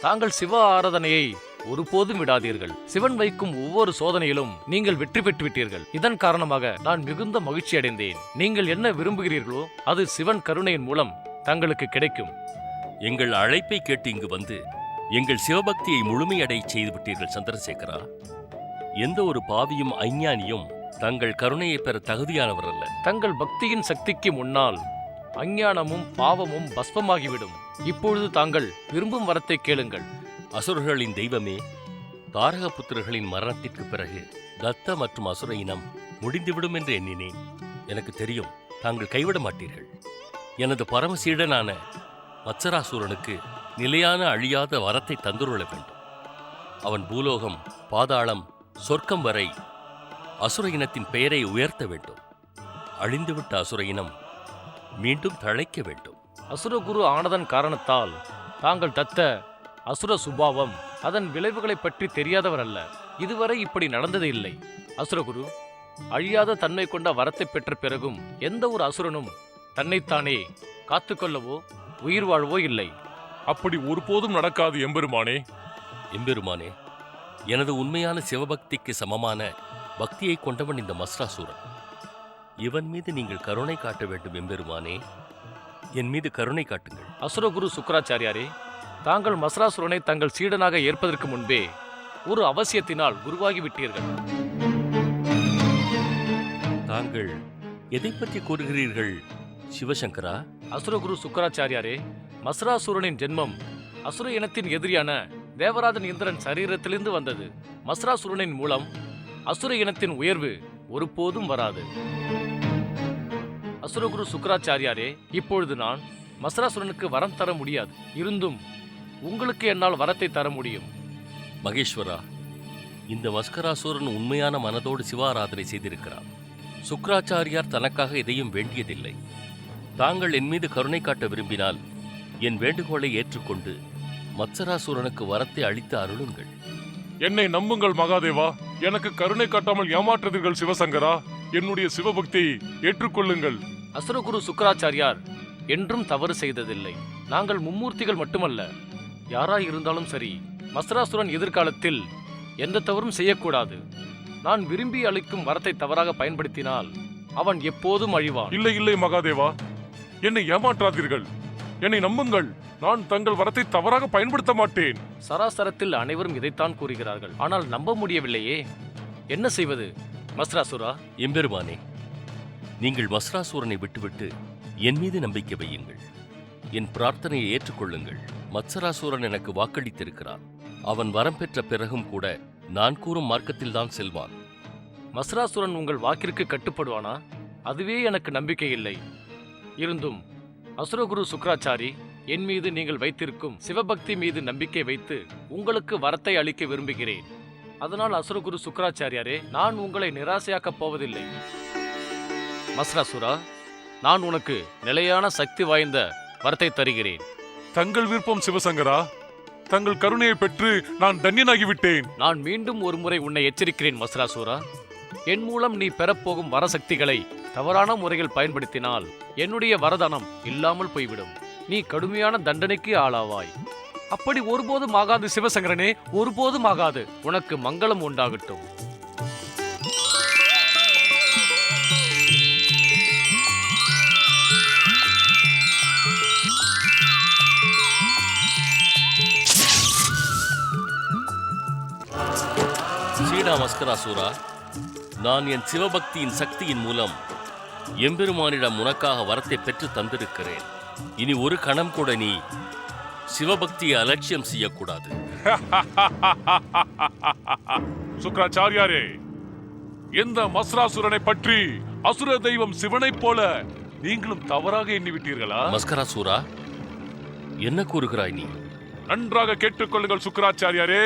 தாங்கள் சிவ ஆராதனையை ஒருபோதும் விடாதீர்கள். சிவன் வைக்கும் ஒவ்வொரு சோதனையிலும் நீங்கள் வெற்றி பெற்று விட்டீர்கள். இதன் காரணமாக நான் மிகுந்த மகிழ்ச்சி அடைந்தேன். நீங்கள் என்ன விரும்புகிறீர்களோ அது சிவன் கருணையின் மூலம் தங்களுக்கு கிடைக்கும். எங்கள் அழைப்பை கேட்டு இங்கு வந்து எங்கள் சிவபக்தியை முழுமையடையச் செய்து விட்டீர்கள் சந்திரசேகரா. எந்த ஒரு பாவியும் அஞ்ஞானியும் தங்கள் கருணையை பெற தகுதியானவர் அல்ல. தங்கள் பக்தியின் சக்திக்கு முன்னால் அஞ்ஞானமும் பாவமும் பஸ்பமாகிவிடும். இப்பொழுது தாங்கள் விரும்பும் வரத்தை கேளுங்கள். அசுரர்களின் தெய்வமே, தாரகபுத்திரர்களின் மரணத்திற்கு பிறகு தத்த மற்றும் அசுர இனம் முடிந்துவிடும் என்று எண்ணினேன். எனக்கு தெரியும் தாங்கள் கைவிட மாட்டீர்கள். எனது பரமசீடனான மத்சராசூரனுக்கு நிலையான அழியாத வரத்தை தந்துருள வேண்டும். அவன் பூலோகம், பாதாளம், சொர்க்கம் வரை அசுர இனத்தின் பெயரை உயர்த்த வேண்டும். அழிந்துவிட்ட அசுர இனம் மீண்டும் தழைக்க வேண்டும். அசுரகுரு ஆனதன் காரணத்தால் தாங்கள் தத்த அசுர சுபாவம், அதன் விளைவுகளை பற்றி தெரியாதவர் அல்ல. இதுவரை இப்படி நடந்தது இல்லை. அசுரகுரு, அழியாத தன்மை கொண்ட வரத்தை பெற்ற பிறகும் எந்த ஒரு அசுரனும் தன்னைத்தானே காத்துக்கொள்ளவோ உயிர் வாழ்வோ இல்லை. அப்படி ஒருபோதும் நடக்காது எம்பெருமானே. எம்பெருமானே, எனது உண்மையான சிவபக்திக்கு சமமான பக்தியை கொண்டவன் இந்த மத்சராசூரன். இவன் மீது நீங்கள் கருணை காட்ட வேண்டும் எம்பெருமானே. என் மீது கருணை காட்டுங்கள். அசுரகுரு சுக்கராச்சாரியாரே, தாங்கள் மத்சராசுரனை தங்கள் சீடனாக ஏற்பதற்கு முன்பே ஒரு அவசியத்தினால் குருவாகிவிட்டீர்கள். தாங்கள் எதை பற்றி கூறுகிறீர்கள் சிவசங்கரா? அசுரகுரு சுக்கராச்சாரியாரே, மத்சராசுரனின் ஜென்மம் அசுர இனத்தின் எதிரியான தேவராஜன் இந்திரன் சரீரத்திலிருந்து வந்தது. மத்சராசுரனின் மூலம் அசுர இனத்தின் உயர்வு ஒருபோதும் வராது. அசுரகுரு சுக்கராச்சாரியாரே, இப்பொழுது நான் மத்சராசுரனுக்கு வரம் தர முடியாது. இருந்தும் உங்களுக்கு என்னால் வரத்தை தர முடியும். மகேஸ்வரா, இந்த மத்சராசூரன் உண்மையான மனதோடு சிவாராதனை செய்திருக்கிறார். சுக்கராச்சாரியார் தனக்காக எதையும் வேண்டியதில்லை. தாங்கள் என் மீது கருணை காட்ட விரும்பினால் என் வேண்டுகோளை ஏற்றுக்கொண்டு மத்சராசூரனுக்கு வரத்தை அளித்து அருளுங்கள். என்னை நம்புங்கள் மகாதேவா. எனக்கு கருணை காட்டாமல் ஏமாற்றுதீர்கள் சிவசங்கரா. என்னுடைய சிவபக்தியை ஏற்றுக்கொள்ளுங்கள். அசுரகுரு சுக்கராச்சாரியார் என்றும் தவறு செய்ததில்லை. நாங்கள் மும்மூர்த்திகள் மட்டுமல்ல, யாராய் இருந்தாலும் சரி, மத்சராசுரன் எதிர்காலத்தில் எந்த தவறும் செய்யக்கூடாது. நான் விரும்பி அளிக்கும் வரத்தை தவறாக பயன்படுத்தினால் அவன் எப்போதும் அழிவான். இல்லை இல்லை மகாதேவா, என்னை ஏமாற்றாதீர்கள், என்னை நம்புங்கள். நான் தங்கள் வரத்தை தவறாக பயன்படுத்த மாட்டேன். சராசரத்தில் அனைவரும் இதைத்தான் கூறுகிறார்கள், ஆனால் நம்ப முடியவில்லையே. என்ன செய்வது மஸ்ராசுரா? எம்பெருமானே, நீங்கள் மஸ்ராசூரனை விட்டுவிட்டு என் மீது நம்பிக்கை வையுங்கள். என் பிரார்த்தனையை ஏற்றுக்கொள்ளுங்கள். மத்சராசூரன் எனக்கு வாக்களித்திருக்கிறான். அவன் வரம் பெற்ற பிறகும் கூட நான் கூறும் மார்க்கத்தில்தான் செல்வான். மஸ்ராசுரன் உங்கள் வாக்கிற்கு கட்டுப்படுவானா? அதுவே எனக்கு நம்பிக்கை இல்லை. இருந்தும் அசுரகுரு சுக்ராச்சாரி, என் மீது நீங்கள் வைத்திருக்கும் சிவபக்தி மீது நம்பிக்கை வைத்து உங்களுக்கு வரத்தை அளிக்க விரும்புகிறேன். அதனால் அசுரகுரு சுக்ராச்சாரியாரே, நான் உங்களை நிராசையாக்கப் போவதில்லை. மஸ்ராசுரா, நான் உனக்கு நிலையான சக்தி வாய்ந்த வரத்தை தருகிறேன். தங்கள் விருப்பம் சிவசங்கரா. தங்கள் கருணையை பெற்று நான் தன்யனாகிவிட்டேன். நான் மீண்டும் ஒரு முறை உன்னை எச்சரிக்கிறேன் மஸ்ராசுரா. என் மூலம் நீ பெறப்போகும் வரசக்திகளை தவறான முறையில் பயன்படுத்தினால் என்னுடைய வரதானம் இல்லாமல் போய்விடும். நீ கடுமையான தண்டனைக்கு ஆளாவாய். அப்படி ஒருபோதும் ஆகாது சிவசங்கரனே, ஒருபோதும் ஆகாது. உனக்கு மங்களம் உண்டாகட்டும். சீடா மஸ்கராசூரா, நான் என் சிவபக்தியின் சக்தியின் மூலம் எம்பெருமானிடம் உனக்காக வரத்தை பெற்று தந்திருக்கிறேன். இனி ஒரு கணம் கூட நீ சிவபக்தியை அலட்சியம் செய்யக்கூடாது. சுக்ராச்சாரியாரே, இந்த மஸ்ராசுரனை பற்றி அசுர தெய்வம் சிவனைப் போல நீங்களும் தவறாக எண்ணிவிட்டீர்களா? மஸ்கராசூரா, என்ன கூறுகிறாய் நீ? நன்றாக கேட்டுக்கொள்ளுங்கள் சுக்ராச்சாரியாரே.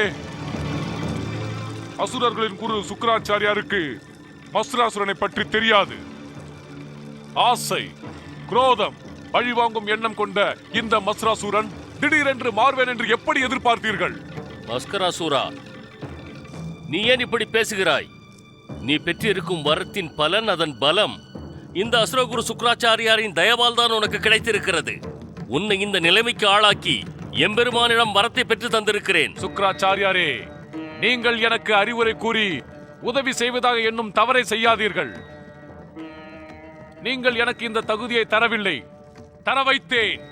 அசுரர்களின் குரு சுக்ராச்சாரியாருக்கு மஸ்ராசுரனை பற்றி தெரியாது. ஆசை, குரோதம், பழிவாங்கும் எண்ணம் கொண்ட இந்த மஸ்ராசுரன் திடீரென்று மாறுவேன் என்று எப்படி எதிர்பார்த்தீர்கள்? மஸ்கராசூரா, நீ ஏன் இப்படி பேசுகிறாய்? நீ பெற்றிருக்கும் வரத்தின் பலன், அதன் பலம் இந்த அசுரகுரு சுக்ராச்சாரியாரின் தயவால் தான் உனக்கு கிடைத்திருக்கிறது. உன்னை இந்த நிலைமைக்கு ஆளாக்கி எம்பெருமானிடம் வரத்தை பெற்று தந்திருக்கிறேன். சுக்ராச்சாரியாரே, நீங்கள் எனக்கு அறிவுரை கூறி உதவி செய்வதாக எண்ணும் தவறை செய்யாதீர்கள். நீங்கள் எனக்கு இந்த தகுதியை தரவில்லை, தர வைத்தேன்.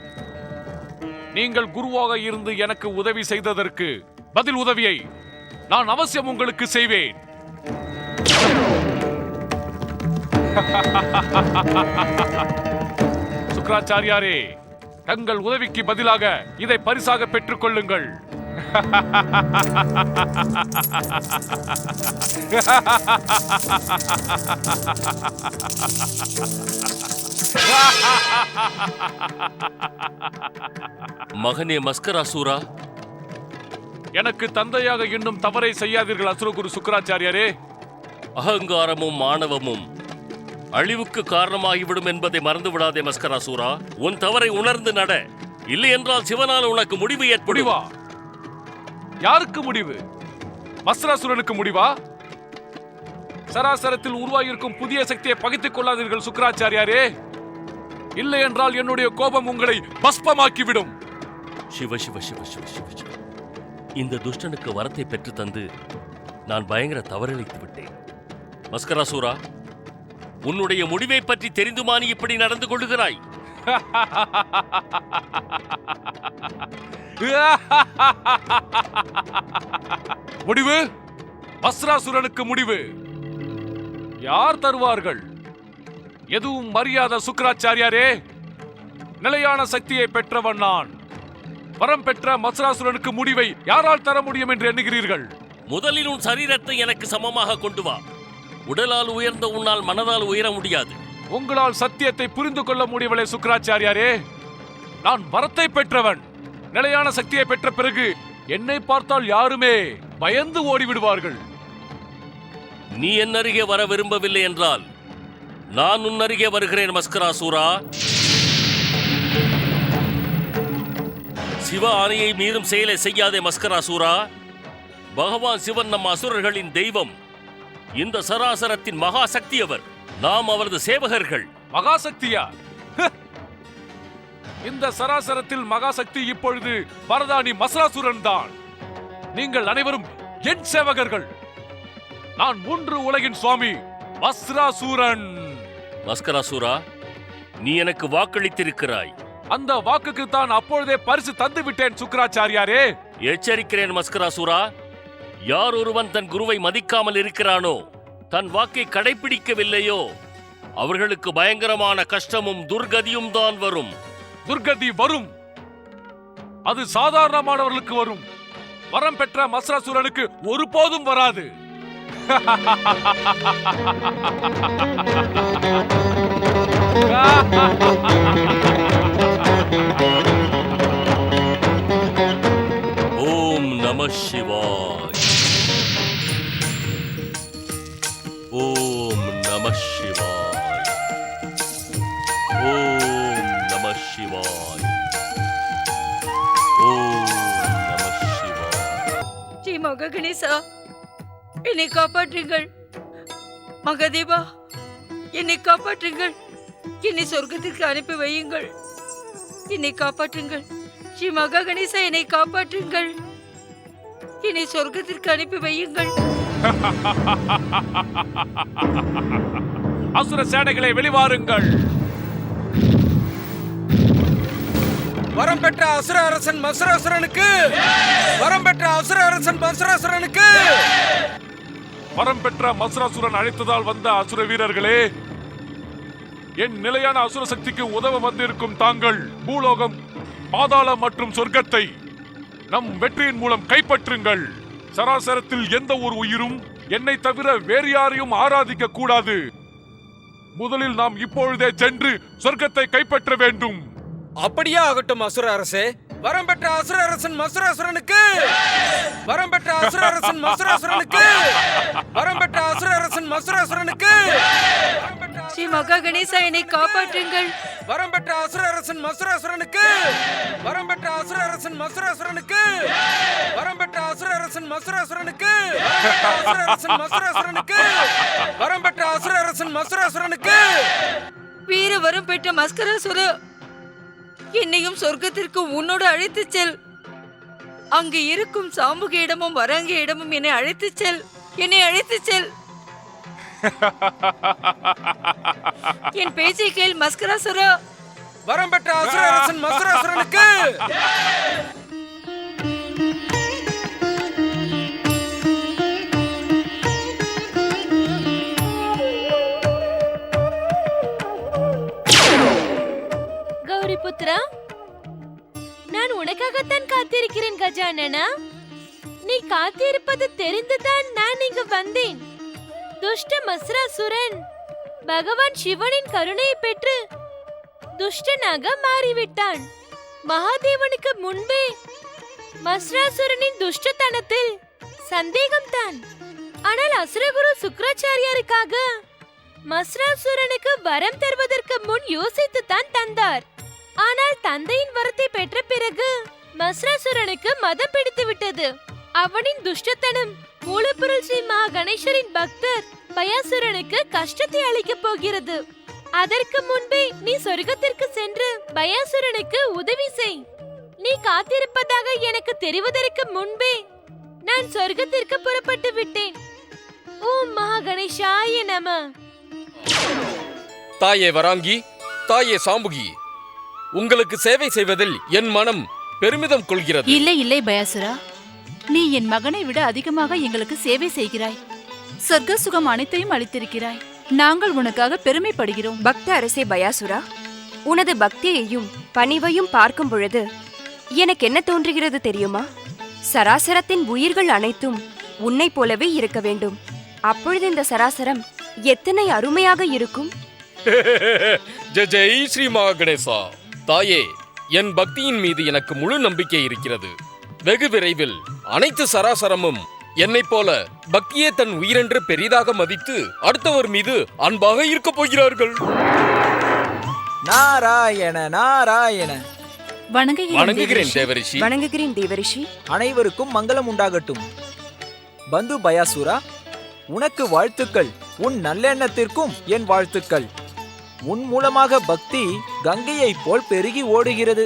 நீங்கள் குருவாக இருந்து எனக்கு உதவி செய்ததற்கு பதில் உதவியை நான் அவசியம் உங்களுக்கு செய்வேன். சுக்ராச்சாரியாரே, தங்கள் உதவிக்கு பதிலாக இதை பரிசாக பெற்றுக் கொள்ளுங்கள். மகனே மஸ்கராசூரா, எனக்கு தந்தையாக இன்னும் தவறை செய்யாதீர்கள் அசுரகுரு சுக்ராச்சாரியாரே. அகங்காரமும் ஆணவமும் அழிவுக்கு காரணமாகிவிடும் என்பதை மறந்து விடாதே மஸ்கராசூரா. உன் தவறை உணர்ந்து நட, இல்லை என்றால் சிவனால் உனக்கு முடிவு ஏற்படுவா. யாருக்கு முடிவு? மஸ்ராசுரனுக்கு முடிவா? சராசரத்தில் உருவாகியிருக்கும் புதிய சக்தியை பகைத்துக் கொள்ளாதீர்கள் சுக்ராச்சாரியாரே. இல்லை என்றால் என்னுடைய கோபம் உங்களை பஸ்பமாக்கிவிடும். சிவ சிவ சிவ சிவ சிவ சிவ. இந்த துஷ்டனுக்கு வரத்தை பெற்று தந்து நான் பயங்கர தவறிழைத்து விட்டேன். மஸ்கராசூரா, உன்னுடைய முடிவை பற்றி தெரிந்துமா நீ இப்படி நடந்து கொள்ளுகிறாய்? முடிவு மஸ்ராசுரனுக்கு முடிவு யார் தருவார்கள்? எதுவும் மரியாத சுக்ராச்சாரியாரே. நிலையான சக்தியை பெற்றவன் நான். வரம் பெற்ற மஸ்ராசுரனுக்கு முடிவை யாரால் தர முடியும் என்று எண்ணுகிறீர்கள்? முதலில் உன் சரீரத்தை எனக்கு சமமாக கொண்டு வா. உடலால் உயர்ந்த உன்னால் மனதால் உயர முடியாது. உங்களால் சத்தியத்தை புரிந்து கொள்ள முடியவில்லை சுக்ராச்சாரியாரே. நான் வரத்தை பெற்றவன். நிலையான சக்தியை பெற்ற பிறகு என்னை பார்த்தால் யாருமே பயந்து ஓடிவிடுவார்கள். நீ என் அருகே வர விரும்பவில்லை என்றால் நான் உன் அருகே வருகிறேன் மஸ்கராசூரா. சிவ ஆணையை மீறும் செயலை செய்யாதே மஸ்கராசூரா. பகவான் சிவன் நம் அசுரர்களின் தெய்வம். இந்த சராசரத்தின் மகா சக்தி அவர். நாம் அவரது சேவகர்கள். மகாசக்தியா? இந்த சராசரத்தில் மகாசக்தி இப்பொழுது வரதானி மஸ்ராசுரன் தான். நீங்கள் அனைவரும் என் சேவகர்கள். நான் 3 உலகின் சுவாமி மஸ்ராசுரன். மஸ்கராசூரா, நீ எனக்கு வாக்களித்திருக்கிறாய். அந்த வாக்குக்கு தான் அப்பொழுதே பரிசு தந்து விட்டேன் சுக்கராச்சாரியாரே. எச்சரிக்கிறேன் மஸ்கராசூரா, யார் ஒருவன் தன் குருவை மதிக்காமல் இருக்கிறானோ, தன் வாக்கை கடைபிடிக்கவில்லையோ, அவர்களுக்கு பயங்கரமான கஷ்டமும் துர்கதியும் தான் வரும். துர்கதி வரும், அது சாதாரணமானவர்களுக்கு வரும். வரம் பெற்ற மஸ்கராசூரனுக்கு ஒருபோதும் வராது. ஓம் நம சிவாய். ஓம் நம சிவாய். ஓம் நம சிவாய். ஓம் நம சிவாய். ஸ்ரீ மகா கணேசா, என்னை காப்பாற்றுங்கள். மகாதேவா, என்னை காப்பாற்றுங்கள். என்னை சொர்க்கத்திற்கு அனுப்பி வையுங்கள். என்னை காப்பாற்றுங்கள். ஸ்ரீ மகா கணேசா, என்னை காப்பாற்றுங்கள். என்னை சொர்க்கத்திற்கு அனுப்பி வையுங்கள். அசுர சேனைகளை வெளிவாருங்கள். வரம் பெற்ற அசுர அரசன் மசுராசுரனுக்கு, வரம் பெற்ற அசுர அரசன் மசுராசுரனுக்கு. வரம் பெற்ற மசுராசுரன் அழைத்ததால் வந்த அசுர வீரர்களே, என் நிலையான அசுர சக்திக்கு உதவ வந்திருக்கும் தாங்கள் பூலோகம், பாதாளம் மற்றும் சொர்க்கத்தை நம் வெற்றியின் மூலம் கைப்பற்றுங்கள். சராசரத்தில் எந்த ஒரு உயிரும் என்னை தவிர வேறு யாரையும் ஆராதிக்க கூடாது. முதலில் நாம் இப்பொழுதே சென்று சொர்க்கத்தை கைப்பற்ற வேண்டும். அப்படியே ஆகட்டும் அசுர அரசே. வரம் பெற்ற அசுர அரசன் மசுராசுரனுக்கு, வரம் பெற்ற அசுர அரசன் மசுராசுரனுக்கு, வரம் பெற்ற அசுர அரசன் மசுராசுரனுக்கு. ஸ்ரீ மகா கணேசா, என்னை காப்பாற்றுங்கள். வரம் பெற்ற அசுர அரசன் மசுராசுரனுக்கு, வரம் பெற்ற அசுர அரசன் மசுராசுரனுக்கு, வரம் பெற்ற அசுர அரசன் மசுராசுரனுக்கு, அசுர அரசன் மசுராசுரனுக்கு, வரம் பெற்ற அசுர அரசன் மசுராசுரனுக்கு. வீர வரம் பெற்ற மஸ்கராசுர, என்னையும் சொர்க்கத்திற்கு உன்னோடு அழைத்துச் செல். அங்கு இருக்கும் சாம்புக இடமும் வராங்கி இடமும் என்னை அழைத்துச் செல். என்னை அழைத்துச் செல். என் பேச்சை கேள் மஸ்கராசுரா. வரம் பெற்ற அசுர அரசன் மசுராசுரனுக்கு. கௌரி புத்ரா, நான் உனக்காகத்தான் காத்திருக்கிறேன் கஜானனா. நீ காத்திருப்பது தெரிந்துதான் நான் இங்கு வந்தேன். துஷ்ட மஸ்ராசுரன் பகவான் சிவனின் கருணையை பெற்று துஷ்டனாக மாறிவிட்டான். மகாதேவனுக்கு முன்பே மஸ்ராசுரனின் துஷ்டத்தனத்தில் சந்தேகம்தான். ஆனால் அசுரகுரு சுக்ராச்சாரியாருக்காக மஸ்ராசுரனுக்கு வரம் தருவதற்கு முன் யோசித்துத்தான் தந்தார். ஆனால் தந்தையின் வரத்தை பெற்ற பிறகு மஸ்ராசுரனுக்கு மதம் பிடித்து விட்டது. அவனின் துஷ்டத்தனம் மூலப்பொருள் ஸ்ரீ மகா கணேசரின் பக்தர் பயாசுரனுக்கு கஷ்டத்தை அளிக்கப் போகிறது. அதற்கு முன்பே நீ சொர்க்கத்திற்கு சென்று பயாசுரனுக்கு உதவி செய். நீ காத்திருப்பதாக எனக்கு தெரிவதற்கு முன்பே நான் சொர்க்கத்திற்கு புறப்பட்டு விட்டேன். ஓம் மகா கணேசாய நம. தாயே வராங்கி, தாயே சாம்புகி, உங்களுக்கு சேவை செய்வதில் என் மனம் பெருமிதம் கொள்கிறது. இல்லை இல்லை பயாசுரா, நீ என் மகனை விட அதிகமாக எங்களுக்கு சேவை செய்கிறாய். சொர்க்க சுகம் அனைத்தையும் அளித்திருக்கிறாய். நாங்கள் உனக்காக பெருமைப்படுகிறோம். பக்த அரசே பயாசுரா, உனது பக்தியையும் பணிவையும் பார்க்கும் பொழுது எனக்கு என்ன தோன்றுகிறது தெரியுமா? சராசரத்தின் உயிர்கள் அனைத்தும் உன்னை போலவே இருக்க வேண்டும். அப்பொழுது இந்த சராசரம் எத்தனை அருமையாக இருக்கும். ஜெய் ஸ்ரீ மகா கணேசா. தாயே, என் பக்தியின் மீது எனக்கு முழு நம்பிக்கை இருக்கிறது. வெகு விரைவில் அனைத்து சராசரமும் என்னைப் போல பக்தியே தன் உயிரென்று பெரிதாக மதித்து அடுத்தவர் மீது அன்பாக இருக்க போகிறார்கள். நாராயண நாராயண. வணங்குகிறேன் தேவரிஷி. வணங்குகிறேன் தேவரிஷி. அனைவருக்கும் மங்களம் உண்டாகட்டும். பந்து பயாசுரா, உனக்கு வாழ்த்துக்கள். உன் நல்லெண்ணத்திற்கும் என் வாழ்த்துக்கள். உன் மூலமாக பக்தி கங்கையை போல் பெருகி ஓடுகிறது.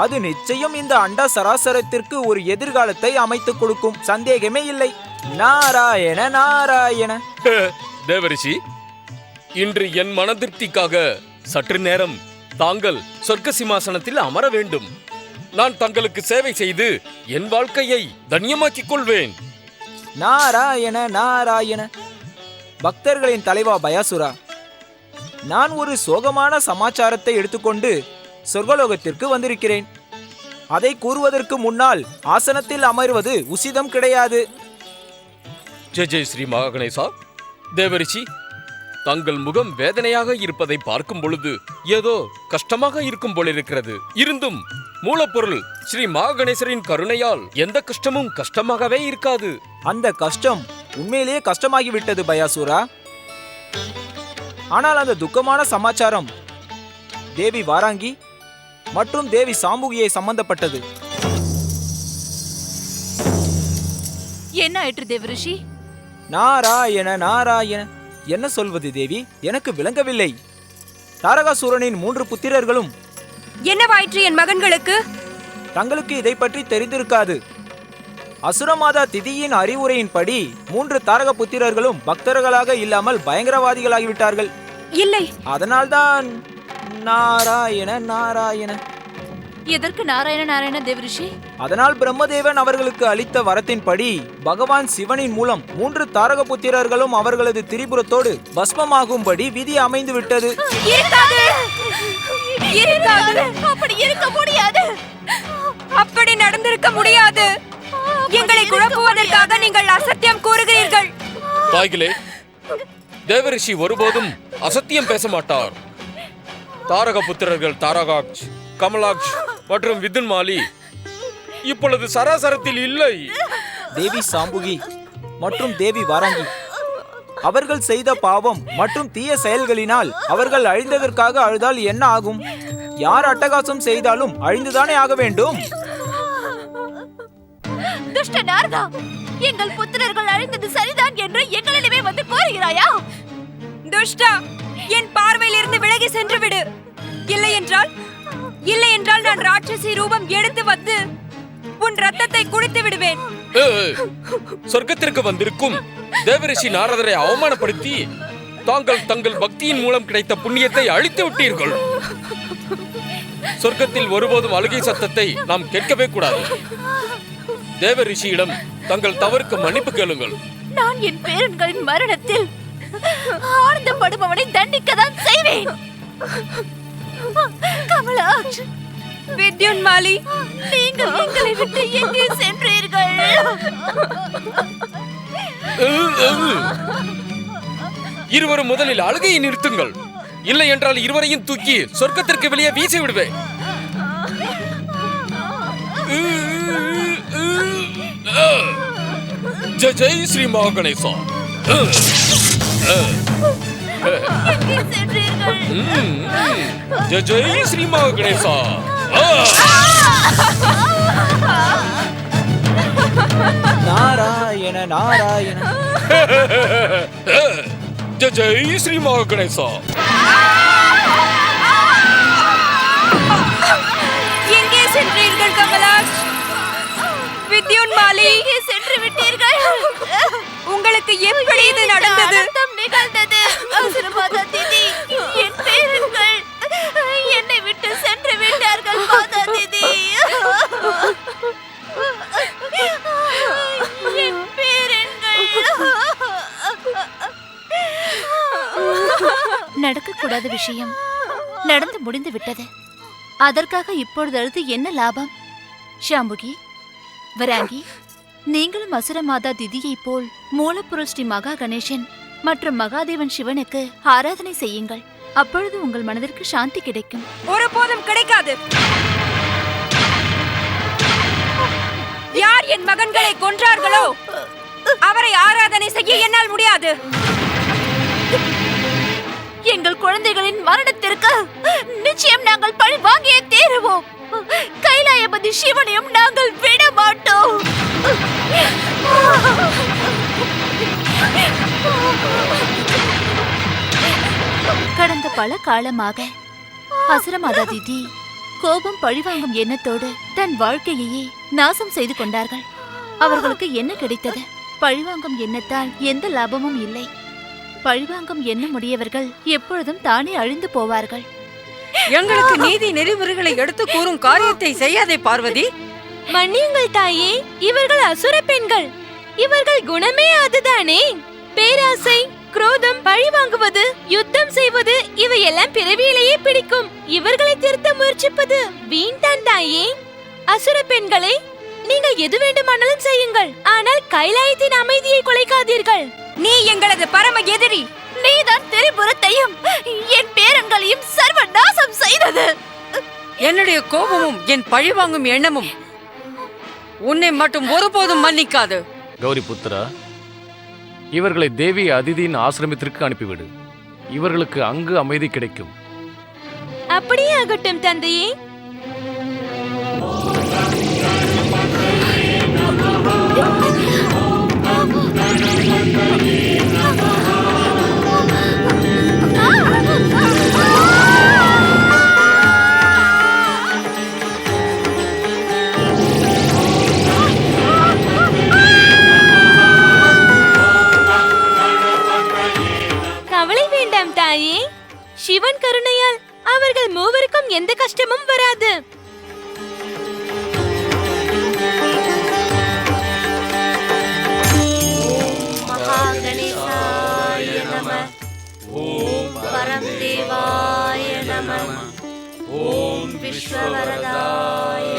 அது நிச்சயம் இந்த அண்ட சராசரத்திற்கு ஒரு எதிர்காலத்தை அமைத்துக் கொடுக்கும், சந்தேகமே இல்லை. நாராயண நாராயண. தேவரிஷி, இன்று என் மன திருப்திக்காக சற்று நேரம் தாங்கள் சொர்க்க சிம்மாசனத்தில் அமர வேண்டும். நான் தங்களுக்கு சேவை செய்து என் வாழ்க்கையை தன்யமாக்கிக் கொள்வேன். நாராயண நாராயண. பக்தர்களின் தலைவா பயாசுரா, நான் ஒரு சோகமான சமாச்சாரத்தை எடுத்துக்கொண்டு சொர்க்கலோகத்திற்கு வந்திருக்கிறேன். அதை கூறுவதற்கு முன்னால் ஆசனத்தில் அமர்வது உசிதம் கிடையாது. ஜெய் ஜெய் ஸ்ரீ மகாகணேசா. தேவரிஷி, தங்கள் முகம் வேதனையாக இருப்பதை பார்க்கும் பொழுது ஏதோ கஷ்டமாக இருக்கும் போலிருக்கிறது. இருந்தும் மூலப்பொருள் ஸ்ரீ மகாகணேசரின் கருணையால் எந்த கஷ்டமும் கஷ்டமாகவே இருக்காது. அந்த கஷ்டம் உண்மையிலேயே கஷ்டமாகிவிட்டது பயாசுரா. ஆனால் அந்த துக்கமான சமாச்சாரம் தேவி வாராங்கி மற்றும் தேவி சாம்புகியை சம்பந்தப்பட்டது. என்ன ஆயிற்று தேவரிஷி? நாராயண நாராயண. என்ன சொல்வது தேவி, எனக்கு விளங்கவில்லை. தாரகாசூரனின் 3 புத்திரர்களும் என்னவாயிற்று என் மகன்களுக்கு? தங்களுக்கு இதை பற்றி தெரிந்திருக்காது. அசுரமாதா திதியின் அறிவுரையின்படி 3 தாரக புத்திரர்களும் பக்தர்களாக இல்லாமல் பயங்கரவாதிகளாகிவிட்டார்கள். இல்லை, அதனால்தான் நாராயண நாராயண. எதற்கு நாராயண நாராயண தேவரிஷி? அதனால் பிரம்மதேவன் அவர்களுக்கு அளித்த வரத்தின்படி பகவான் சிவனின் மூலம் 3 தாரக புத்திரர்களும் அவர்களது திரிபுரத்தோடு பஸ்மமாகும்படி விதி அமைந்து விட்டது. அப்படி இருக்க முடியாது. அப்படி நடந்திருக்க முடியாது. எங்களை குழப்புவதற்காக நீங்கள் அசத்தியம் கூறுகிறீர்கள். தாய்களே, தேவரிஷி ஒருபோதும் அசத்தியம் பேச மாட்டார். தாரக புத்திரர்கள் தாரகாக்ஷ், கமலாக்ஷ் மற்றும் விதுன்மாலி இப்பொழுது சராசரத்தில் இல்லை. தேவி சாம்புகி மற்றும் தேவி வாராங்கி அவர்கள் செய்த பாவம் மற்றும் தீய செயல்களினால் அவர்கள் அழிந்ததற்காக அழுதால் என்ன ஆகும்? யார் அட்டகாசம் செய்தாலும் அழிந்துதானே ஆக வேண்டும். துஷ்ட நாரதா, எங்கள் புத்திரர்கள் அழிந்தது சரிதான் என்று எங்களிடமே வந்து கோருகிறாயா? துஷ்டா, என் பார்வையில் இருந்து விலகி சென்று விடு. இல்லை என்றால் நான் ராட்சசி ரூபம் எடுத்து வந்து உன் ரத்தத்தை குடித்து விடுவேன். சொர்க்கத்திற்கு வந்திருக்கும் தேவரிஷி நாரதரை அவமானப்படுத்தி தாங்கள் தங்கள் பக்தியின் மூலம் கிடைத்த புண்ணியத்தை அழித்து விட்டீர்கள். சொர்க்கத்தில் ஒருபோதும் அழுகை சத்தத்தை நாம் கேட்கவே கூடாது. தேவரிஷியிடம் தங்கள் தவறுக்கு மன்னிப்பு கேளுங்கள். நான் என் பேரன்களின் மரணத்தில் ஆனந்தப்படுபவனை தண்டிக்கத்தான் செய்வேன். கமலாக்ஷ், வித்யுன்மாலி, நீங்கள் எங்களை விட்டு எங்கே சென்றீர்கள்? இருவரும் முதலில் அழுகையை நிறுத்துங்கள். இல்லை என்றால் இருவரையும் தூக்கி சொர்க்கத்திற்கு வெளியே வீசி விடுவேன். ஜெய் ஜெய் ஸ்ரீ மகாகணேசா. ஜெய் ஜெய் ஸ்ரீ மகாகணேசா. நாராயண நாராயண. ஜெய் ஜெய் ஸ்ரீ மகாகணேசா. எங்கே சென்றீர்கள் கமலாக்ஷ்? வித்யுன்மாலி, எங்கே சென்று விட்டீர்கள்? உங்களுக்கு எப்படி இது நடந்தது? நிகழ்ந்தது. அசுரமாதா திதி, என் பேரன்கள் என்னை விட்டு சென்று விட்டார்கள். மாதா திதி, என் பேரன்கள். நடக்கக்கூடாத விஷயம் நடந்து முடிந்து விட்டது. அதற்காக இப்பொழுது அழுது என்ன லாபம்? ஷாம்புகி, வராங்கி, நீங்களும் அசுரமாதா திதியை போல் மூலப்புருள் ஸ்ரீ மகா கணேசன் மற்றும் மகாதேவன் சிவனுக்கு ஆராதனை செய்யுங்கள். அப்பொழுது உங்கள் மனதிற்கு சாந்தி கிடைக்கும். ஒருபோதும் கிடைக்காது. யார் என் மகன்களை கொன்றார்களோ அவரை ஆராதனை செய்ய என்னால் முடியாது. எங்கள் குழந்தைகளின் மரணத்திற்கு நிச்சயம் நாங்கள் பழி வாங்கியே தீருவோம். கைலாயபதி சிவனையும் நாங்கள் விட மாட்டோம். கடந்த பல காலமாக அசுரமாதா திதி கோபம் பழிவாங்கும் எண்ணத்தோடு தன் வாழ்க்கையையே நாசம் செய்து கொண்டார்கள். அவர்களுக்கு என்ன கிடைத்தது? பழிவாங்கும் எண்ணத்தால் எந்த லாபமும் இல்லை. பழிவாங்கும் எண்ணம் உடையவர்கள் எப்பொழுதும் தானே அழிந்து போவார்கள். எங்களுக்கு நீதி நெறிமுறைகளை எடுத்து கூறும் காரியத்தை செய்யாதே பார்வதி. மன்னியுங்கள் தாயே, இவர்கள் அசுர பெண்கள். இவர்கள் குணமே அதுதானே. பேராசை, குரோதம், பழி வாங்குவது, யுத்தம் செய்வது இவையெல்லாம் பிறவியிலேயே பிடிக்கும். இவர்களை திருத்த முயற்சிப்பது வீண்தான் தாயே. அசுர பெண்களை நீங்கள் எது வேண்டுமானாலும் செய்யுங்கள், ஆனால் கைலாயத்தின் அமைதியை குலைக்காதீர்கள். நீ எங்களது பரம எதிரி. நீதான் திரிபுரத்தையும் என் பேரங்களையும் சர்வ நாசம் செய்தது. என்னுடைய கோபமும் என் பழிவாங்கும் எண்ணமும் உன்னை மட்டும் ஒருபோதும் மன்னிக்காது. கௌரி புத்திரா, இவர்களை தேவி அதிதியின் ஆசிரமத்திற்கு அனுப்பிவிடு. இவர்களுக்கு அங்கு அமைதி கிடைக்கும். அப்படியே ஆகட்டும் தந்தையே. கவலை வேண்டாம் தாயே, சிவன் கருணையால் அவர்கள் மூவருக்கும் எந்த கஷ்டமும் வராது. மகாகணேசாய நம. ஓம் பரம் தேவாய நம. ஓம் விஸ்வவரதாய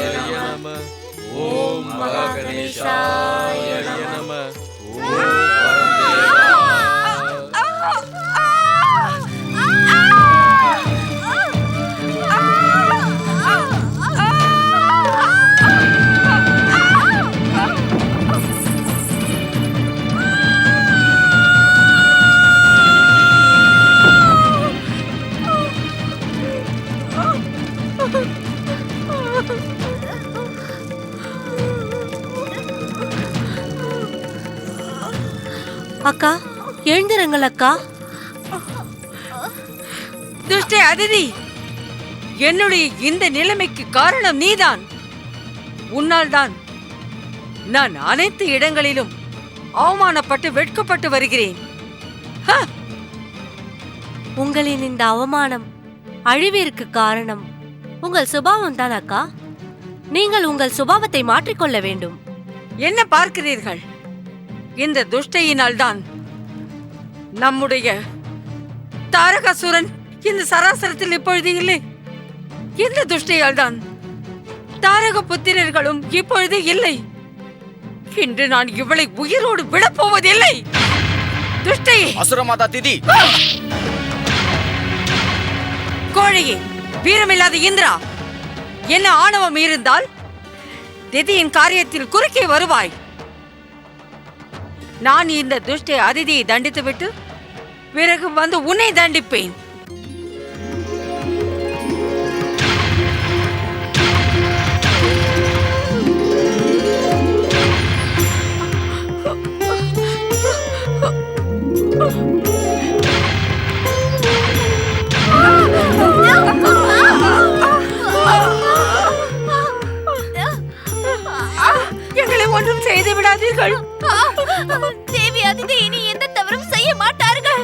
நம. ஓம் மகாகணேசாய நம. அக்கா, எழுந்திருங்கள் அக்கா. துஷ்ட அதிதி, என்னுடைய இந்த நிலைமைக்கு காரணம் நீதான். உன்னால் தான் நான் அனைத்து இடங்களிலும் அவமானப்பட்டு வெட்கப்பட்டு வருகிறேன். உங்களின் இந்த அவமானம் அழிவிற்கு காரணம் உங்கள் சுபாவம் தான் அக்கா. நீங்கள் உங்கள் சுபாவத்தை மாற்றிக்கொள்ள வேண்டும். என்ன பார்க்கிறீர்கள்? இந்த துஷ்டையினால் தான் நம்முடைய தாரகாசுரன் இந்த சராசரத்தில் இப்பொழுது இல்லை. இந்த துஷ்டையால் தான் தாரக புத்திரர்களும் இப்பொழுது இல்லை. இன்று நான் இவளை உயிரோடு விடப்போவதில்லை. துஷ்டை அசுரமாதா திதி, கோழையே, வீரமில்லாத இந்திரா, என்ன ஆணவம் இருந்தால் திதியின் காரியத்தில் குறுக்கே வருவாய். நான் இந்த துஷ்ட அதிதியை தண்டித்துவிட்டு பிறகு வந்து உன்னை தண்டிப்பேன். எங்களை ஒன்றும் செய்து விடாதீர்கள். தேவி அதிதி இனி எந்த தவறும் செய்ய மாட்டார்கள்.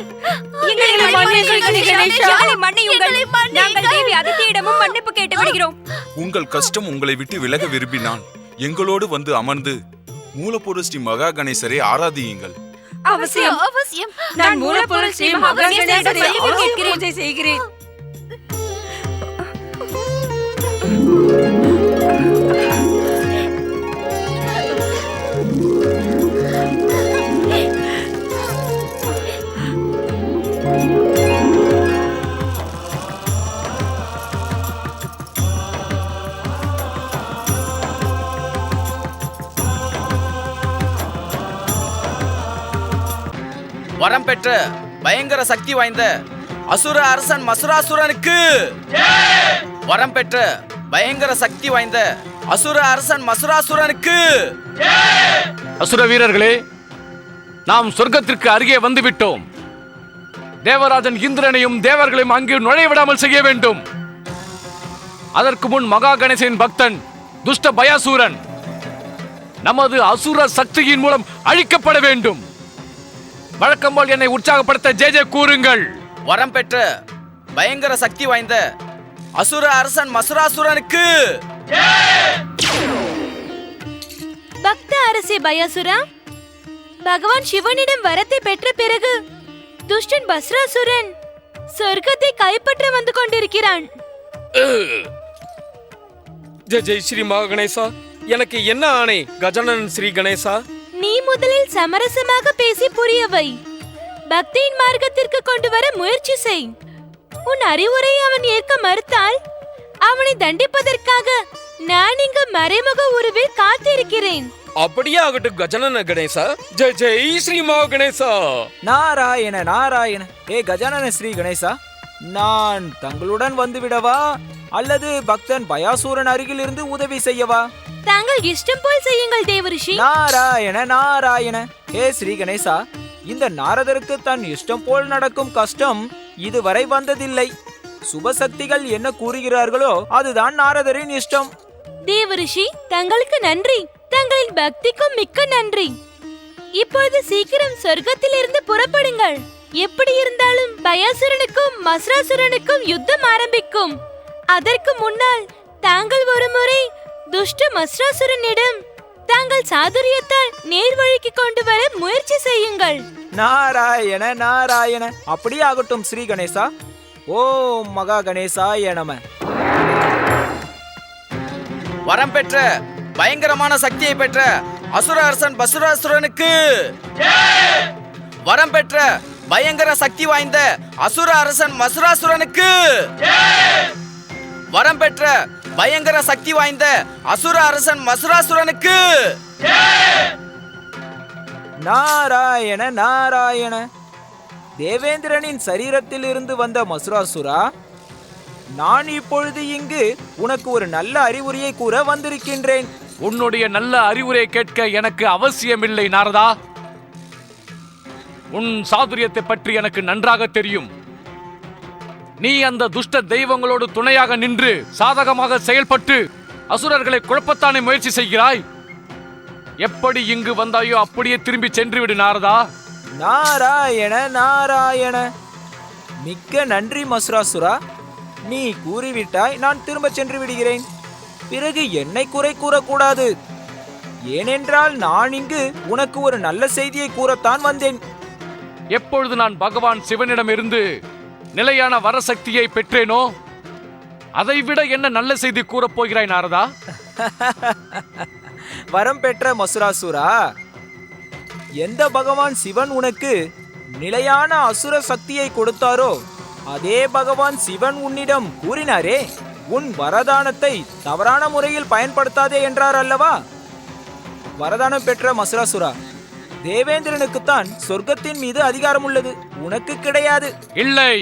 நாங்கள் தேவி அதிதியிடமும் மன்னிப்பு கேட்டு விடுகிறோம். உங்கள் கஷ்டம் உங்களை விட்டு விலக விரும்பினால் எங்களோடு வந்து அமர்ந்து மூலப்பொருள் ஸ்ரீ மகா கணேசரை ஆராதியுங்கள். அவசியம் அவசியம். நான் மூலப்பொருள் ஸ்ரீ மகா கணேசரை பூஜை செய்கிறேன். வரம் பெற்ற பயங்கர சக்தி வாய்ந்த அசுர அரசன் மசுராசுரனுக்கு, வரம் பெற்ற பயங்கர சக்தி வாய்ந்த அசுர அரசன் மசுராசுரனுக்கு. அசுர வீரர்களே, நாம் சொர்க்கத்திற்கு அருகே வந்துவிட்டோம். தேவராஜன் இந்திரனையும் தேவர்களையும் அங்கே நுழைய விடாமல் செய்ய வேண்டும். அதற்கு முன் மகா கணேசனின் பக்தன் துஷ்ட பயாசூரன் நமது அசுர சக்தியின் மூலம் அழிக்கப்பட வேண்டும். வழக்கம் போல் என்னை உற்சாகப்படுத்த ஜே ஜே கூறுங்கள். வரம் பெற்ற பயங்கர சக்தி வாய்ந்த அசுர அரசன் மசுராசுரனுக்கு பக்த அரசே பயாசுரா, பகவான் சிவனிடம் வரத்தை பெற்ற பிறகு துஷ்டன் பஸ்ராசுரன் சொர்க்கத்தை கைப்பற்ற வந்து கொண்டிருக்கிறான். ஜெய் ஜெய் ஸ்ரீ மகாகணேசா, எனக்கு என்ன ஆணை கஜானன் ஸ்ரீ கணேசா? நீ முதலில் சமரசமாக பேசி புரியவை. பக்தியின் மார்க்கத்திற்கு கொண்டு வர முயற்சி செய். உன் அறிவுரையை அவன் ஏற்க மறுத்தால் அவனை தண்டிப்பதற்காக நான் இங்கு மறைமுக உருவில் காத்திருக்கிறேன். அப்படியே ஆகட்டும் கஜானன கணேசா. ஜெய் ஜெய் ஸ்ரீ மகாகணேசா. நாராயண நாராயண. ஏ கஜானன ஸ்ரீ கணேசா, நான் தங்களுடன் வந்து விடவா அல்லது பக்தன் பயாசூரன் அருகில் இருந்து உதவி செய்யவா? தாங்கள் இஷ்டம் போல் செய்யுங்கள் தேவரிஷி. நாராயண நாராயண. ஏ ஸ்ரீ கணேசா, இந்த நாரதருக்கு தன் இஷ்டம் போல் நடக்கும் கஷ்டம் இதுவரை வந்ததில்லை. சுபசக்திகள் என்ன கூறுகிறார்களோ அதுதான் நாரதரின் இஷ்டம். தேவரிஷி, தங்களுக்கு நன்றி. தங்களின் பக்திக்கும் மிக்க நன்றி. இப்பொழுது சீக்கிரம் சொர்க்கத்திலிருந்து புறப்படுங்கள். எப்படி இருந்தாலும் பயாசுரனுக்கும் மஸ்ராசுரனுக்கும் யுத்தம் ஆரம்பிக்கும். அதற்கு முன்னால் தாங்கள் ஒரு முறை துஷ்ட மஸ்ராசுரனிடம் தாங்கள் சாதுரியத்தால் நேர்வழிக்கு கொண்டு வர முயற்சி செய்யுங்கள். நாராயண நாராயண. அப்படியே ஆகட்டும் ஸ்ரீ கணேசா. ஓம் மகா கணேசாய நம. வரம் பெற்ற பயங்கரமான சக்தியை பெற்ற அசுர அரசன் பசுராசுரனுக்கு வரம் பெற்ற பயங்கர சக்தி வாய்ந்த அசுர அரசன் மசுராசுரனுக்கு வரம் பெற்ற பயங்கர சக்தி வாய்ந்த அசுர அரசன் மசுராசுரனுக்கு நாராயண நாராயண. தேவேந்திரனின் சரீரத்தில் இருந்து வந்த மசுராசுரா, நான் இப்பொழுது இங்கு உனக்கு ஒரு நல்ல அறிவுரையை கூற வந்திருக்கின்றேன். உன்னுடைய நல்ல அறிவுரையை கேட்க எனக்கு அவசியமில்லை நாரதா. உன் சாதுரியத்தை பற்றி எனக்கு நன்றாக தெரியும். நீ அந்த துஷ்ட தெய்வங்களோடு துணையாக நின்று சாதகமாக செயல்பட்டு அசுரர்களை குழப்பத்தானே முயற்சி செய்கிறாய். எப்படி இங்கு வந்தாயோ அப்படியே திரும்பி சென்று விடு நாரதா. நாராயண நாராயண. மிக்க நன்றி மசுராசுரா. நீ கூறிவிட்டாய், நான் திரும்ப சென்று விடுகிறேன். பிறகு என்னை குறை கூறக்கூடாது. ஏனென்றால் நான் இங்கு உனக்கு ஒரு நல்ல செய்தியை கூறத்தான் வந்தேன். எப்பொழுது நான் பகவான் சிவனிடமிருந்து நிலையான வரசக்தியை பெற்றேனோ அதைவிட என்ன நல்ல செய்தி கூறப் போகிறாய் நாரதா? வரம் பெற்ற மசுராசுரா, எந்த பகவான் சிவன் உனக்கு நிலையான அசுர சக்தியை கொடுத்தாரோ அதே பகவான் சிவன் உன்னிடம் கூறினாரே, உன் வரதானத்தை தவறான முறையில் பயன்படுத்தாதே என்றார் அல்லவா? வரதானம் பெற்ற மசுராசுரா, தேவேந்திரனுக்குத்தான் சொர்க்கத்தின் மீது அதிகாரம் உள்ளது, உனக்கு கிடையாது. இல்லை,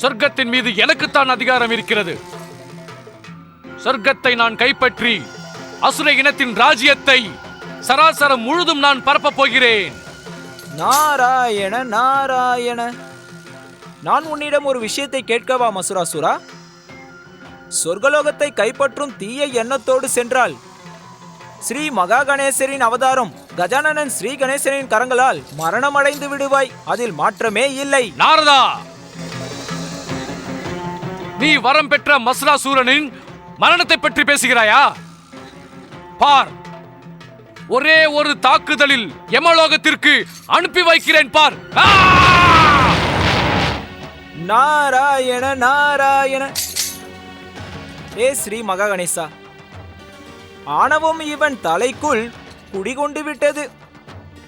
சொர்க்கத்தின் மீது எனக்குத்தான் அதிகாரம் இருக்கிறது. சொர்க்கத்தை நான் கைப்பற்றி அசுர இனத்தின் ராஜ்யத்தை சராசரம் முழுதும் நான் பரப்பப் போகிறேன். நாராயண நாராயண. நான் உன்னிடம் ஒரு விஷயத்தை கேட்கவா மசுராசுரா? சொர்க்கலோகத்தை கைப்பற்றும் தீய எண்ணத்தோடு சென்றால் ஸ்ரீ மகா கணேசரின் அவதாரம் கஜானனன் ஸ்ரீ கணேசனின் கரங்களால் மரணம் அடைந்து விடுவாய். அதில் மாற்றமே இல்லை. நாரதா, நீ வரம் பெற்ற மஸ்ராசூரனின் மரணத்தை பற்றி பேசுகிறாயா? பார், ஒரே ஒரு தாக்குதலில் யமலோகத்திற்கு அனுப்பி வைக்கிறேன் பார். நாராயண நாராயண. ஏ ஸ்ரீ மகா கணேசா, ஆணவம் இவன் தலைக்குள் குடிகொண்டு விட்டது.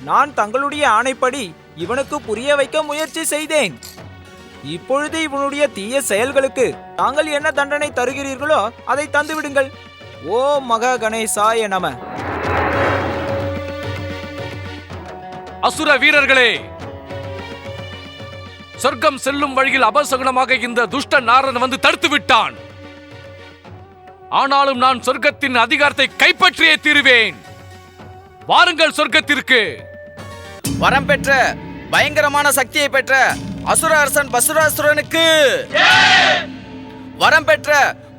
நான் தங்களுடைய ஆணைப்படி இவனுக்கு புரிய வைக்க முயற்சி செய்தேன். இப்பொழுது இவனுடைய தீய செயல்களுக்கு தாங்கள் என்ன தண்டனை தருகிறீர்களோ அதை தந்து விடுங்கள். ஓ மகா கணேசாய நம. அசுர வீரர்களே, சொர்க்கம் செல்லும் வழியில் அபசகுணமாக இந்த துஷ்ட நாரன் வந்து தடுத்து விட்டான். ஆனாலும் நான் சொர்க்கத்தின் அதிகாரத்தை கைப்பற்றியே தீருவேன். வாருங்கள் சொர்க்கத்திற்கு. வரம் பெற்ற பயங்கரமான சக்தியை பெற்ற அசுர அரசன் பசுராசுரனுக்கு வரம் பெற்ற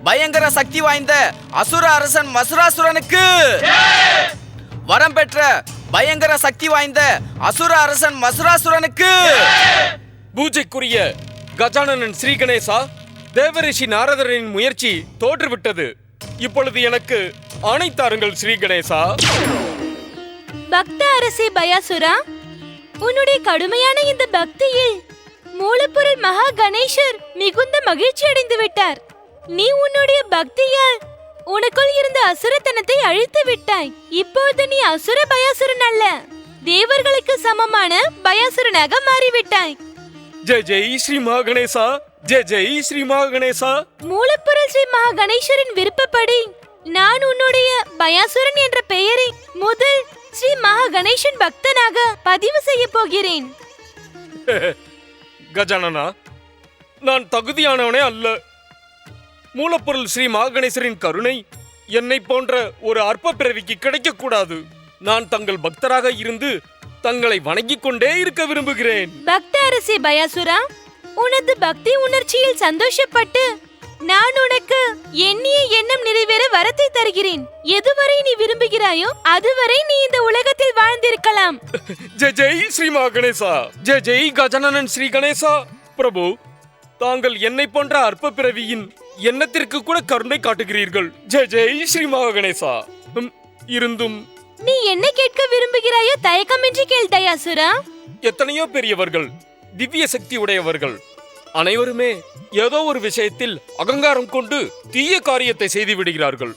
பயங்கர சக்தி வாய்ந்த அசுர அரசன் மசுராசுரனுக்கு வரம் பெற்ற பயங்கர சக்தி வாய்ந்த அசுர அரசன் மசுராசுரனுக்கு. பூஜைக்குரிய கஜானனன் ஸ்ரீ கணேசா, தேவரிஷி நாரதரின் முயற்சி தோற்றுவிட்டது. இப்பொழுது எனக்கு ஆணை தாருங்கள் ஸ்ரீ கணேசா. பக்த அரசே பயாசுரா, உன்னுடைய கடுமையான இந்த பக்தியில் மூலப்பொருள் மகா கணேசர் மிகுந்த மகிழ்ச்சி அடைந்து விட்டார். நீ உன்னுடைய பக்தியால் உனக்குள் இருந்த அசுரத்தனத்தை அழித்து விட்டாய். இப்போது நீ அசுர பயாசுரன் அல்ல, தேவர்களுக்கு சமமான பயாசுரனாக மாறிவிட்டாய். ஜெய் ஜெய் ஸ்ரீ மகா கணேசா, ஜெய் ஜெய் ஸ்ரீ மகா கணேசா. மூலப்பொருள் ஸ்ரீ மகா கணேசரின் விருப்பப்படி நான் உன்னுடைய பயாசுரன் என்ற பெயரை முதல் ஸ்ரீ மகா கணேசன் பக்தனாக பதிவு செய்ய போகிறேன். கஜானனா, நான் தகுதியானவனே அல்ல. மூலப்பொருள் ஸ்ரீ மகாகணேசரின் கருணை என்னை போன்ற ஒரு அற்ப பிறவிக்கு கிடைக்கக்கூடாது. நான் தங்கள் பக்தராக இருந்து தங்களை வணங்கிக் கொண்டே இருக்க விரும்புகிறேன். பக்த அரசே பயாசுரா, உனது பக்தி உணர்ச்சியில் சந்தோஷப்பட்டு நான் உனக்கு எண்ணிய எண்ணம் நிறைவேற வரத்தை தருகிறேன். எதுவரை நீ விரும்புகிறாயோ அதுவரை நீ இந்த உலகத்தில் வாழ்ந்திருக்கலாம். ஜெய் ஜெய் ஸ்ரீ மகாகணேசா, ஜெய் ஜெய் கஜானனன் ஸ்ரீ கணேசா. பிரபு, தாங்கள் என்னை போன்ற அற்ப பிறவியின் எண்ணத்திற்கு கூட கருணை காட்டுகிறீர்கள். ஜெய் ஜெய் ஸ்ரீ மகாகணேசா. இருந்தும் நீ என்ன கேட்க விரும்புகிறாயோ தயக்கமின்றி கேள் தயாசுரா. எத்தனையோ பெரியவர்கள், திவ்ய சக்தி உடையவர்கள் அனைவருமே ஏதோ ஒரு விஷயத்தில் அகங்காரம் கொண்டு தீய காரியத்தை செய்து விடுகிறார்கள்.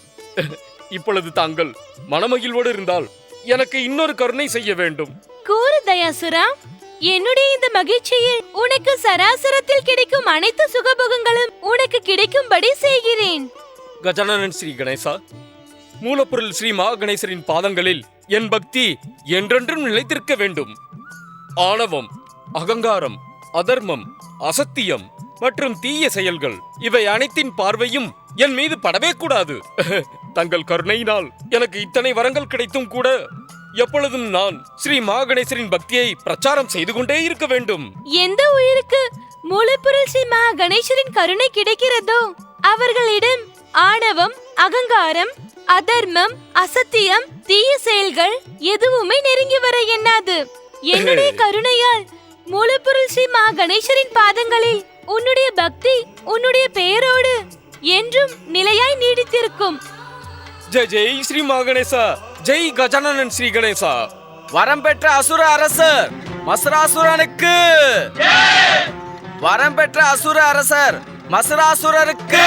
இப்பொழுது தாங்கள் மனமகிழ்வோடு இருந்தால் எனக்கு இன்னொரு கருணை செய்ய வேண்டும். கூறு தயாசுரா. என்னுடைய இந்த மகிழ்ச்சியில் உனக்கு சராசரத்தில் கிடைக்கும் அனைத்து சுகபோகங்களும் உனக்கு கிடைக்கும்படி செய்கிறேன். கஜானனன் ஸ்ரீ கணேசா, மூலப்பொருள் ஸ்ரீ மகாகணேசரின் பாதங்களில் என் பக்தி என்றென்றும் நிலைத்திருக்க வேண்டும். ஆணவம், அகங்காரம், அதர்மம், அசத்தியம் மற்றும் தீய செயல்கள் இவை அனைத்தின் பார்வையும் என் மீது படவே கூடாது. தங்கள் கருணையினால் எனக்கு இத்தனை வரங்கள் கிடைத்தும் கூட எப்பொழுதும் நான் ஸ்ரீ மகாகணேசரின் பக்தியை பிரச்சாரம் செய்து கொண்டே இருக்க வேண்டும். எந்த உயிருக்கு மூலப்பொருள் ஸ்ரீ மகா கணேசரின் கருணை கிடைக்கிறதோ அவர்களிடம் ஆணவம், அகங்காரம், அதர்மம், அசத்தியம், தீய செயல்கள் எதுவுமே நெருங்கி வர எண்ணாது. என்னுடைய கருணையால் மூலப்பொருள் ஸ்ரீ மகா கணேசரின் பாதங்களில் உன்னுடைய பக்தி உன்னுடைய பெயரோடு என்றும் நிலையாய் நீடித்திருக்கும். ஜெய் ஜெய் ஸ்ரீ மகாகணேசா, ஜெய் கஜானனன் ஸ்ரீ கணேசா. வரம் பெற்ற அசுர அரசர் மசுராசுரனுக்கு, வரம் பெற்ற அசுர அரசர் மசுராசுரனுக்கு,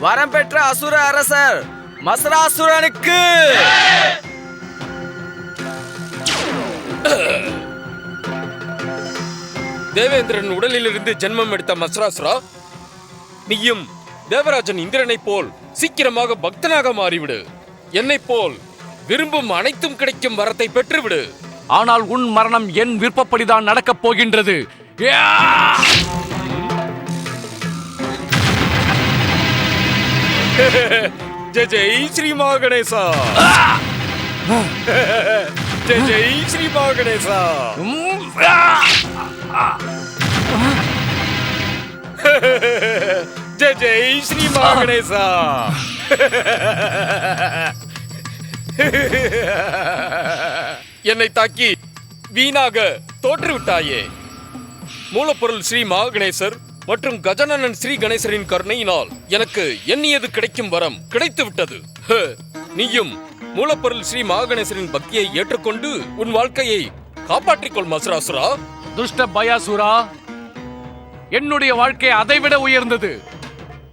வரம் பெற்ற அசுர அரசர் மசுராசுரனுக்கு. தேவேந்திரன் உடலிலிருந்து ஜென்மம் எடுத்த மசுராசுரா, நீயும் தேவராஜன் இந்திரனைப் போல் சீக்கிரமாக பக்தனாக மாறிவிடு. என்னைப் போல் விரும்பும் அனைத்தும் கிடைக்கும் வரத்தை பெற்றுவிடு. ஆனால் உன் மரணம் என் விருப்பப்படிதான் நடக்கப் போகின்றது. ஜெய் ஜெய் ஸ்ரீ மகாகணேசா, ஜெய் ஜெய் ஸ்ரீ மகாகணேசா. ஜெய் ஜெய் ஸ்ரீ மகாகணேசா. என்னை தாக்கி வீணாக தோற்றுவிட்டாயே. மூலப்பொருள் ஸ்ரீ மகாகணேசர் மற்றும் கஜானனன் ஸ்ரீ கணேசரின் கருணையினால் எனக்கு எண்ணியது கிடைக்கும் வரம் கிடைத்து விட்டது. நீயும் மூலப்பொருள் ஸ்ரீ மகாகணேசரின் பக்தியை ஏற்றுக்கொண்டு உன் வாழ்க்கையை காப்பாற்றிக்கொள் மசுராசுரா. துஷ்ட பயாசுரா, என்னுடைய வாழ்க்கை அதைவிட உயர்ந்தது.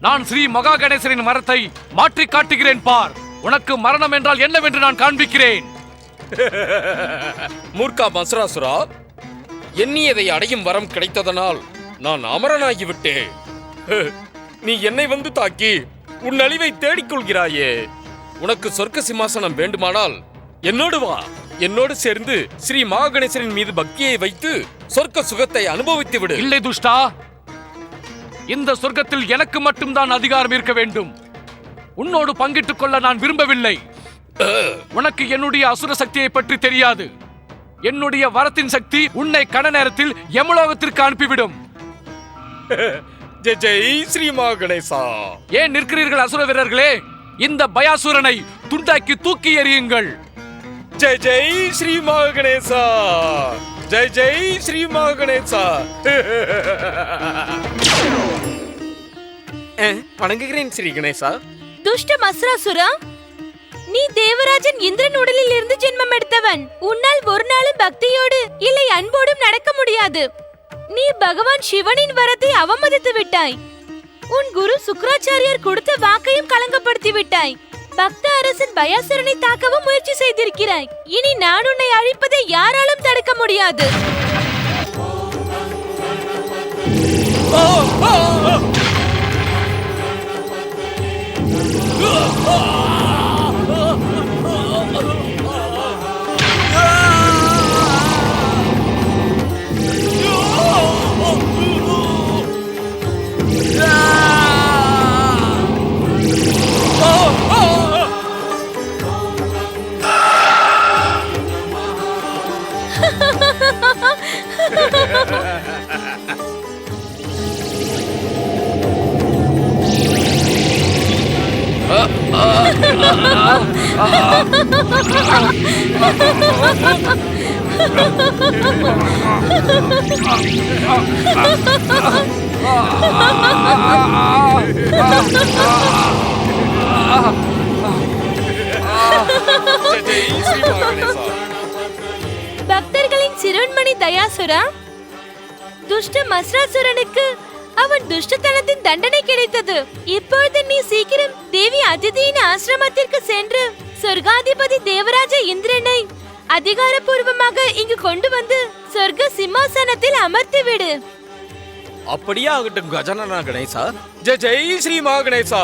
நான் ஸ்ரீ மகா கணேசரின் மரத்தை மாற்றி காட்டுகிறேன் பார். உனக்கு மரணம் என்றால் என்னவென்று நான் காண்பிக்கிறேன். மூர்க்கா மசுராசுரா, எண்ணியதை அடையும் வரம் கிடைத்ததனால் நான் அமரனாகிவிட்டேன். நீ என்னை வந்து தாக்கி உன் அழிவை தேடிக்கொள்கிறாயே. உனக்கு சொர்க்க சிம்மாசனம் வேண்டுமானால் என்னோடு வா. என்னோடு சேர்ந்து ஸ்ரீ மகாகணேசரின் மீது பக்தியை வைத்து சொர்க்க சுகத்தை அனுபவித்து விடு. இல்லை துஷ்டா, இந்த சொர்க்கத்தில் எனக்கு மட்டும்தான் அதிகாரம் இருக்க வேண்டும். உன்னோடு பங்கிட்டுக் கொள்ள நான் விரும்பவில்லை. உனக்கு என்னுடைய அசுர சக்தியை பற்றி தெரியாது. என்னுடைய வரத்தின் சக்தி உன்னை கன நேரத்தில் யமலோகத்திற்கு அனுப்பிவிடும். ஜெய் ஜெய் ஸ்ரீ மகாகணேசா. ஏன் நிற்கிறீர்கள் அசுர வீரர்களே? இந்த பயாசுரனை துண்டாக்கி தூக்கி எறியுங்கள். ஜெய் ஜெய் ஸ்ரீ மகாகணேசா, ஜெய் ஜெய் ஸ்ரீ மகாகணேசா. வணங்குகிறேன் ஸ்ரீ கணேசா. துஷ்ட மஸ்ராசுரா, நீ தேவராஜன் இந்திரன் உடலில் இருந்து ஜென்மம் எடுத்தவன். உன்னால் ஒரு நாளும் பக்தியோடு இல்லை அன்போடும் நடக்க முடியாது. நீ பகவான் சிவனின் வரத்தை அவமதித்து விட்டாய். உன் குரு சுக்ராச்சாரியார் கொடுத்த வாக்கையும் களங்கப்படுத்தி விட்டாய். பக்த அரசன் பயாசுரனை தாக்கவும் முயற்சி செய்திருக்கிறாய். இனி நான் உன்னை அழிப்பதை யாராலும் தடுக்க முடியாது. பக்தர்களின் சிரோன்மணி தயாசுரா, துஷ்ட மஸ்ராசுரனுக்கு அவன் துஷ்டத்தனத்தின் தண்டனை கிடைத்தது. இப்பொழுது நீ சீக்கிரம் தேவி அதிதியின் ஆசிரமத்திற்கு சென்று சொர்க்காதிபதி தேவராஜ இந்திரனை அதிகாரப்பூர்வமாக இங்கு கொண்டு வந்து சொர்க்க சிம்மாசனத்தில் அமர்த்தி விடு. அப்படியே ஆகட்டும் கஜானன கணேசா. ஜெய் ஜெய் ஸ்ரீ மகாகணேசா.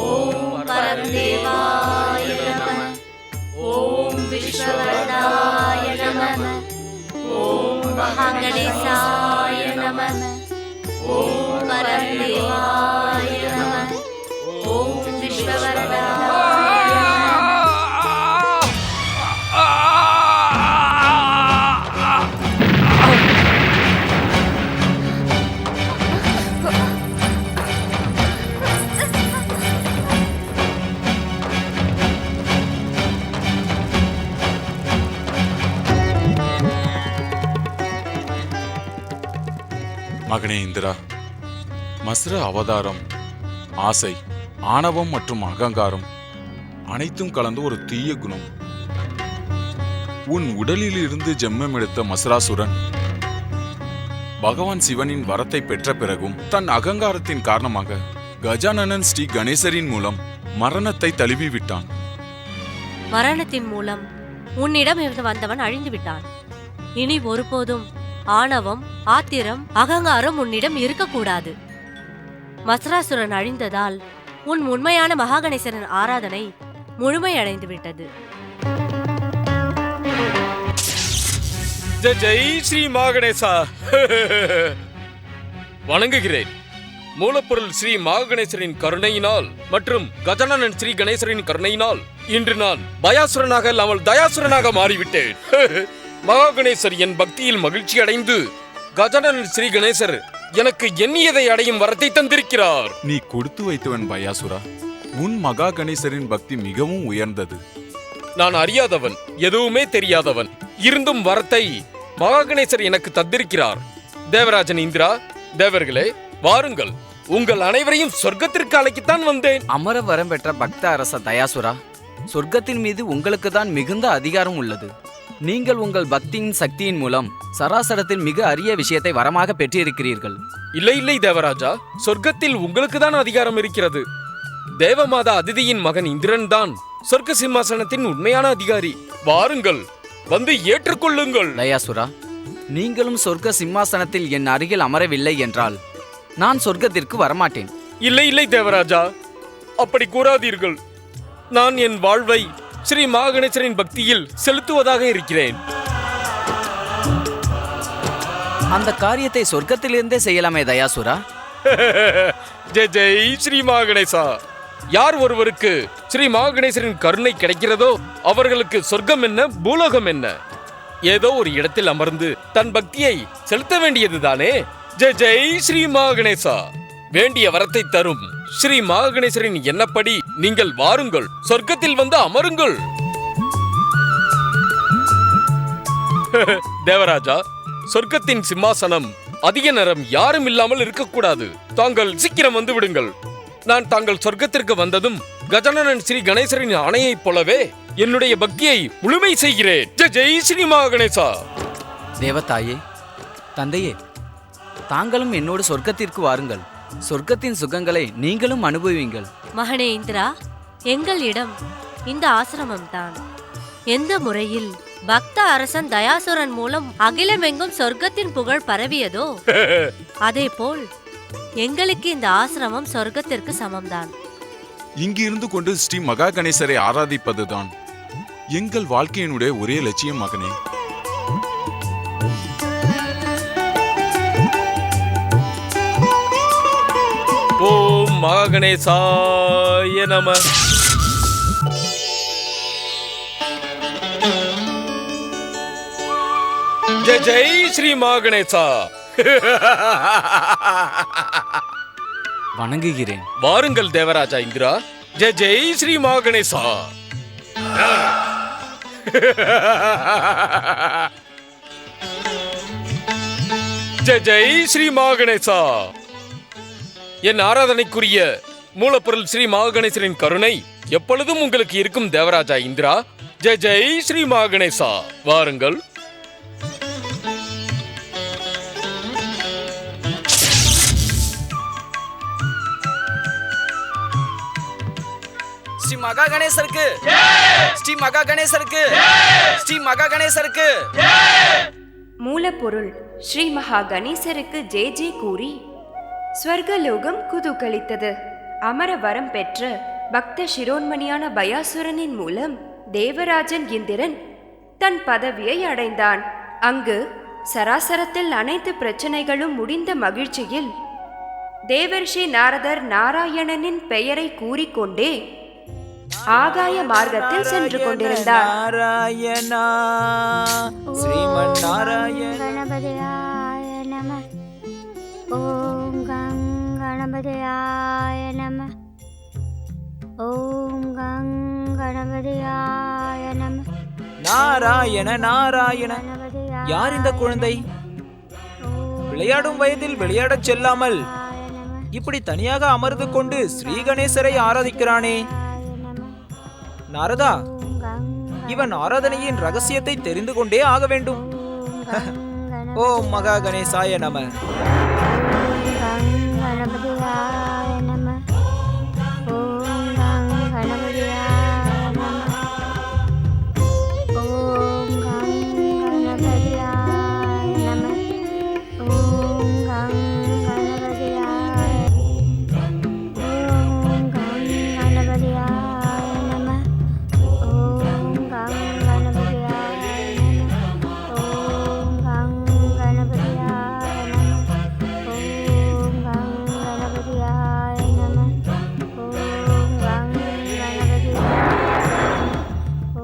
ஓம் பரமதேவாய நமः. ஓம் விஸ்வவரதாய நமः. ஓம் மகாகணேசாய நமः. ஓம் பரமதேவாய நமः. ஓம் விஸ்வவரதாய மகனே இந்திரா, மஸ்ர அவதாரம் ஆசை, ஆணவம் மற்றும் அகங்காரம் அனைத்தும் கலந்த ஒரு தீய குணம். உன் உடலில் இருந்து ஜென்மம் எடுத்த மஸ்ராசுரன் பகவான் சிவனின் வரத்தை பெற்ற பிறகும் தன் அகங்காரத்தின் காரணமாக கஜானனன் ஸ்ரீ கணேசரின் மூலம் மரணத்தை தழுவி விட்டான். மரணத்தின் மூலம் உன்னிடம் இருந்து வந்தவன் அழிந்து விட்டான். இனி ஒருபோதும் ஆணவம், ஆத்திரம், அகங்காரம் உன்னிடம் இருக்கக்கூடாது. மஸ்ராசுரன் அழிந்ததால் உன் உண்மையான மகாகணேசரின் ஆராதனை முழுமையடைந்து விட்டது. ஜெய் ஜெய் ஸ்ரீ மகாகணேசா. வணங்குகிறேன். மூலப்பொருள் ஸ்ரீ மகாகணேசரின் கருணையினால் மற்றும் கஜானனன் ஸ்ரீ கணேசரின் கருணையினால் இன்று நான் பயாசுரனாக இல்லாமல் தயாசுரனாக மாறிவிட்டேன். மகாகணேசர் என் பக்தியில் மகிழ்ச்சி அடைந்து கஜானனன் ஸ்ரீ கணேசர் எனக்கு எண்ணியதை அடையும் வரத்தை தந்திருக்கிறார். நீ கொடுத்து வைத்தவன் பயாசுரா. உன் மகா கணேசரின் பக்தி மிகவும் உயர்ந்தது. நான் அறியாதவன், எதுவுமே தெரியாதவன். இருந்தும் வரத்தை மகாகணேசர் எனக்கு தந்திருக்கிறார். தேவராஜன் இந்திரா, தேவர்களே வாருங்கள். உங்கள் அனைவரையும் சொர்க்கத்திற்கு அழைக்கத்தான் வந்தேன். அமர வரம் பெற்ற பக்த அரச தயாசுரா, சொர்க்கத்தின் மீது உங்களுக்கு தான் மிகுந்த அதிகாரம் உள்ளது. நீங்கள் உங்கள் பக்தியின் சக்தியின் மூலம் சராசரத்தில் மிக அரிய விஷயத்தை வரமாக பெற்றிருக்கிறீர்கள். இல்லை இல்லை தேவராஜா, சொர்க்கத்தில் உங்களுக்கு தான் அதிகாரம் இருக்கிறது. தேவமாதா அதிதியின் மகன் இந்திரன் தான் சொர்க்க சிம்மாசனத்தின் உண்மையான அதிகாரி. வாருங்கள், வந்து ஏற்றுக்கொள்ளுங்கள். தயாசுரா, நீங்களும் சொர்க்க சிம்மாசனத்தில் என் அருகில் அமரவில்லை என்றால் நான் சொர்க்கத்திற்கு வரமாட்டேன். இல்லை இல்லை தேவராஜா, அப்படி கூறாதீர்கள். நான் என் வாழ்வை ஸ்ரீ மகாகணேசரின் பக்தியில் செலுத்துவதாக இருக்கிறேன். அந்த காரியத்தை சொர்க்கத்திலிருந்தே செய்யலாமே தயாசுரா. ஜெய் ஜெய் ஸ்ரீ மகாகணேசா. யார் ஒருவருக்கு ஸ்ரீ மகாகணேசரின் கருணை கிடைக்கிறதோ அவர்களுக்கு சொர்க்கம் என்ன, பூலோகம் என்ன, ஏதோ ஒரு இடத்தில் அமர்ந்து தன் பக்தியை செலுத்த வேண்டியதுதானே. ஜெய் ஜெய் ஸ்ரீ மகாகணேசா. வேண்டிய வரத்தை தரும் ஸ்ரீ மகாகணேசரின் எண்ணப்படி நீங்கள் வாருங்கள், சொர்க்கத்தில் வந்து அமருங்கள். தேவராஜா, சொர்க்கத்தின் சிம்மாசனம் அதிக நேரம் யாரும் இல்லாமல் இருக்கக்கூடாது. தாங்கள் சீக்கிரம் வந்து விடுங்கள். நான் தாங்கள் சொர்க்கத்திற்கு வந்ததும் கஜானனன் ஸ்ரீ கணேசரின் ஆணையைப் போலவே என்னுடைய பக்தியை முழுமை செய்கிறேன். ஜெய் ஸ்ரீ மகாகணேசா. தேவதாயே, தந்தையே, தாங்களும் என்னோடு சொர்க்கத்திற்கு வாருங்கள். சொர்க்கத்தின் சுகங்களை நீங்களும் அனுபவியுங்கள். மகனே இந்திரா, எங்கள் இடம் இந்த ஆசிரமம்தான். எந்த முறையில் பக்த அரசன் தயாசுரன் மூலம் அகிலமெங்கும் சொர்க்கத்தின் புகழ் பரவியதோ அதேபோல் எங்களுக்கு இந்த ஆசிரமம் சொர்க்கத்திற்கு சமம்தான். இங்கு இருந்து கொண்டு ஸ்ரீ மகா கணேசரை ஆராதிப்பதுதான் எங்கள் வாழ்க்கையினுடைய ஒரே லட்சியம் மகனே. ஓம் மகாகணேசாய நம. ஜெய் ஸ்ரீ மகாகணேசா. வணங்குகிறேன். வாருங்கள் தேவராஜா இந்திரா. ஜெய் ஸ்ரீ மகாகணேசா. ஜெய் ஸ்ரீ மகாகணேசா. என் ஆராதனைக்குரிய மூலப்பொருள் ஸ்ரீ மகாகணேசரின் கருணை எப்பொழுதும் உங்களுக்கு இருக்கும் தேவராஜா இந்திரா. ஜெய் ஸ்ரீ மகாகணேசா. வாருங்கள். ஸ்ரீ மகா கணேசருக்கு, ஸ்ரீ மகா கணேசருக்கு, ஸ்ரீ மகா கணேசருக்கு. மூலப்பொருள் ஸ்ரீ மகா கணேசருக்கு ஜெய் ஜெய் கூறி ஸ்வர்கலோகம் குதூகலித்தது. அமர வரம் பெற்ற பக்த சிரோன்மணியான பயாசுரனின் மூலம் தேவராஜன் இந்திரன் தன் பதவியை அடைந்தான். அங்கு சராசரத்தில் அனைத்து பிரச்சனைகளும் முடிந்த மகிழ்ச்சியில் தேவர்ஷி நாரதர் நாராயணனின் பெயரை கூறிக்கொண்டே ஆகாய மார்க்கத்தில் சென்று கொண்டிருந்தார். நாராயணா ஸ்ரீமன் நாராயண கணபதியாய நம. ஓம் கங் கணபதியாய நம. ஓம் கங் கணபதியாய நம. நாராயண நாராயண. யார் இந்த குழந்தை? விளையாடும் வயதில் விளையாடச் செல்லாமல் இப்படி தனியாக அமர்ந்து கொண்டு ஸ்ரீ கணேசரை ஆராதிக்கிறானே. நாரதா, இவன் ஆராதனையின் ரகசியத்தை தெரிந்து கொண்டே ஆக வேண்டும். ஓம் மகா கணேசாய நம.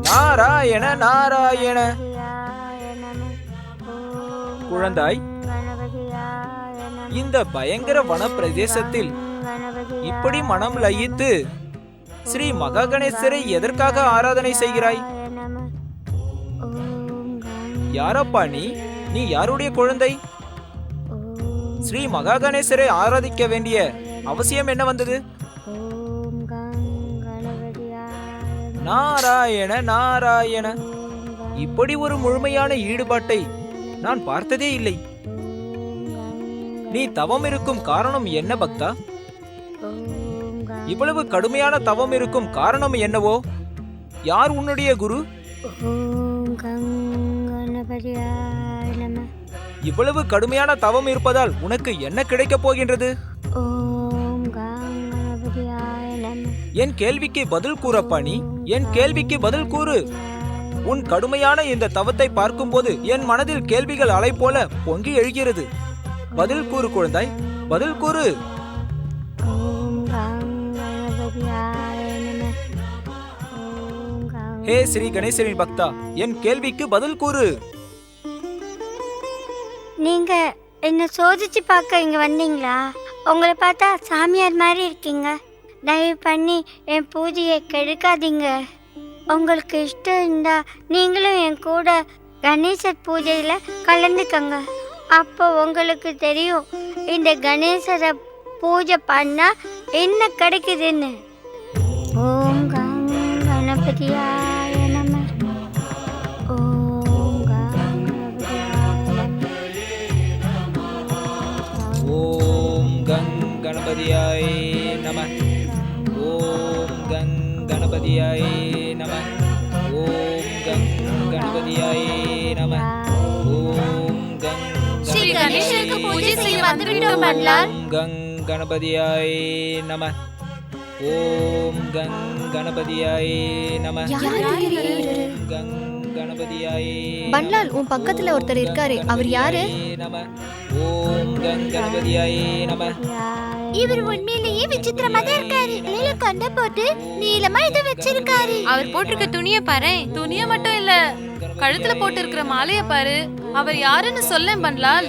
நாராயண நாராயண. குழந்தாய், இந்த பயங்கர வன பிரதேசத்தில் இப்படி மனம் லயித்து ஸ்ரீ மகா கணேசரை எதற்காக ஆராதனை செய்கிறாய்? யாரப்பா நீ? நீ யாருடைய குழந்தை? ஸ்ரீ மகா கணேசரை ஆராதிக்க வேண்டிய அவசியம் என்ன வந்தது? நாராயண நாராயண. இப்படி ஒரு முழுமையான ஈடுபாட்டை நான் பார்த்ததே இல்லை. நீ தவம் இருக்கும் காரணம் என்ன பக்தா? இவ்வளவு கடுமையான தவம் இருக்கும் காரணம் என்னவோ? யார் உன்னுடைய குரு? இவ்வளவு கடுமையான தவம் இருப்பதால் உனக்கு என்ன கிடைக்கப் போகின்றது? என் கேள்விக்கு பதில் கூறப்பா நீ. என் கேள்விக்கு பதில் கூறு. உன் கடுமையான இந்த தவத்தை பார்க்கும்போது என் மனதில் கேள்விகள் அலை போல பொங்கி எழுகிறது. பதில் கூறு குழந்தாய், பதில் கூறு. ஹே ஸ்ரீ கணேசரின் பக்தா, என் கேள்விக்கு பதில் கூறு. நீங்க என்ன சோதிச்சு பார்க்க இங்க வந்தீங்களா? உங்களை பார்த்தா சாமியார் மாதிரி இருக்கீங்க. தயவு பண்ணி என் பூஜையை கெடுக்காதீங்க. உங்களுக்கு இஷ்டம் இருந்தா நீங்களும் என் கூட கணேசர் பூஜையில கலந்துக்கங்க. அப்போ உங்களுக்கு தெரியும் இந்த கணேசரை பூஜை பண்ணா என்ன கிடைக்குதுன்னு. ஓம் கங் கணபதியாய நம. ஓம் கங் கணபதியாய நம. ஓம் கங் கணபதியாய நம. ஓம் கங் கணபதியாய நம. ஓம் கங் ஸ்ரீ கணேசருக்கு பூஜை செய்ய வந்துவிட்டோம் பன்லால். ஓம் கங் கணபதியாய நம. ஓம் கங் கணபதியாய நம. ஓம் கங் கணபதியாய பன்லால், உன் பக்கத்துல ஒருத்தர் இருக்காரு, அவர் யாரு? நம. ஓம் கங் கணபதியாய நம. இவர் உண்மையிலேயே விசித்திரமா தான் இருக்காரு. நீல கொண்ட போட்டு நீளமா இத வச்சிருக்காரு. அவர் போட்டிருக்க துணிய பாரு. துணிய மட்டும் இல்ல, கழுத்துல போட்டு இருக்கிற மாலைய பாரு. அவர் யாருன்னு சொல்ல பன்லால்.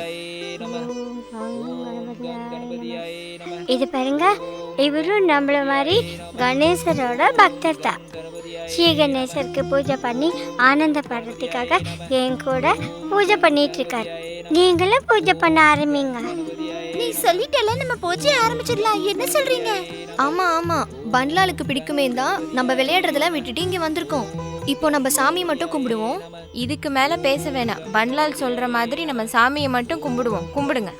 இது பாருங்க, இவரும் நம்மள மாதிரி கணேசரோட பக்தர் தான். ஸ்ரீ கணேசருக்கு பூஜை பண்ணி ஆனந்தப்படுறதுக்காக என் கூட பூஜை பண்ணிட்டு இருக்காரு. நீங்களும் பூஜை பண்ண ஆரம்பிங்க. நீ சொல்லிட்டல, நம்ம பூஜை ஆரம்பிச்சிடலாம். என்ன சொல்றீங்க? ஆமா ஆமா, பன்லாலுக்கு பிடிக்குமே தான் நம்ம விளையாடுறதெல்லாம் விட்டுட்டு இங்க வந்திருக்கோம். இப்போ நம்ம சாமியை மட்டும் கும்பிடுவோம். இதுக்கு மேல பேச வேணாம். பன்லால் சொல்ற மாதிரி நம்ம சாமியை மட்டும் கும்பிடுவோம். கும்பிடுங்க.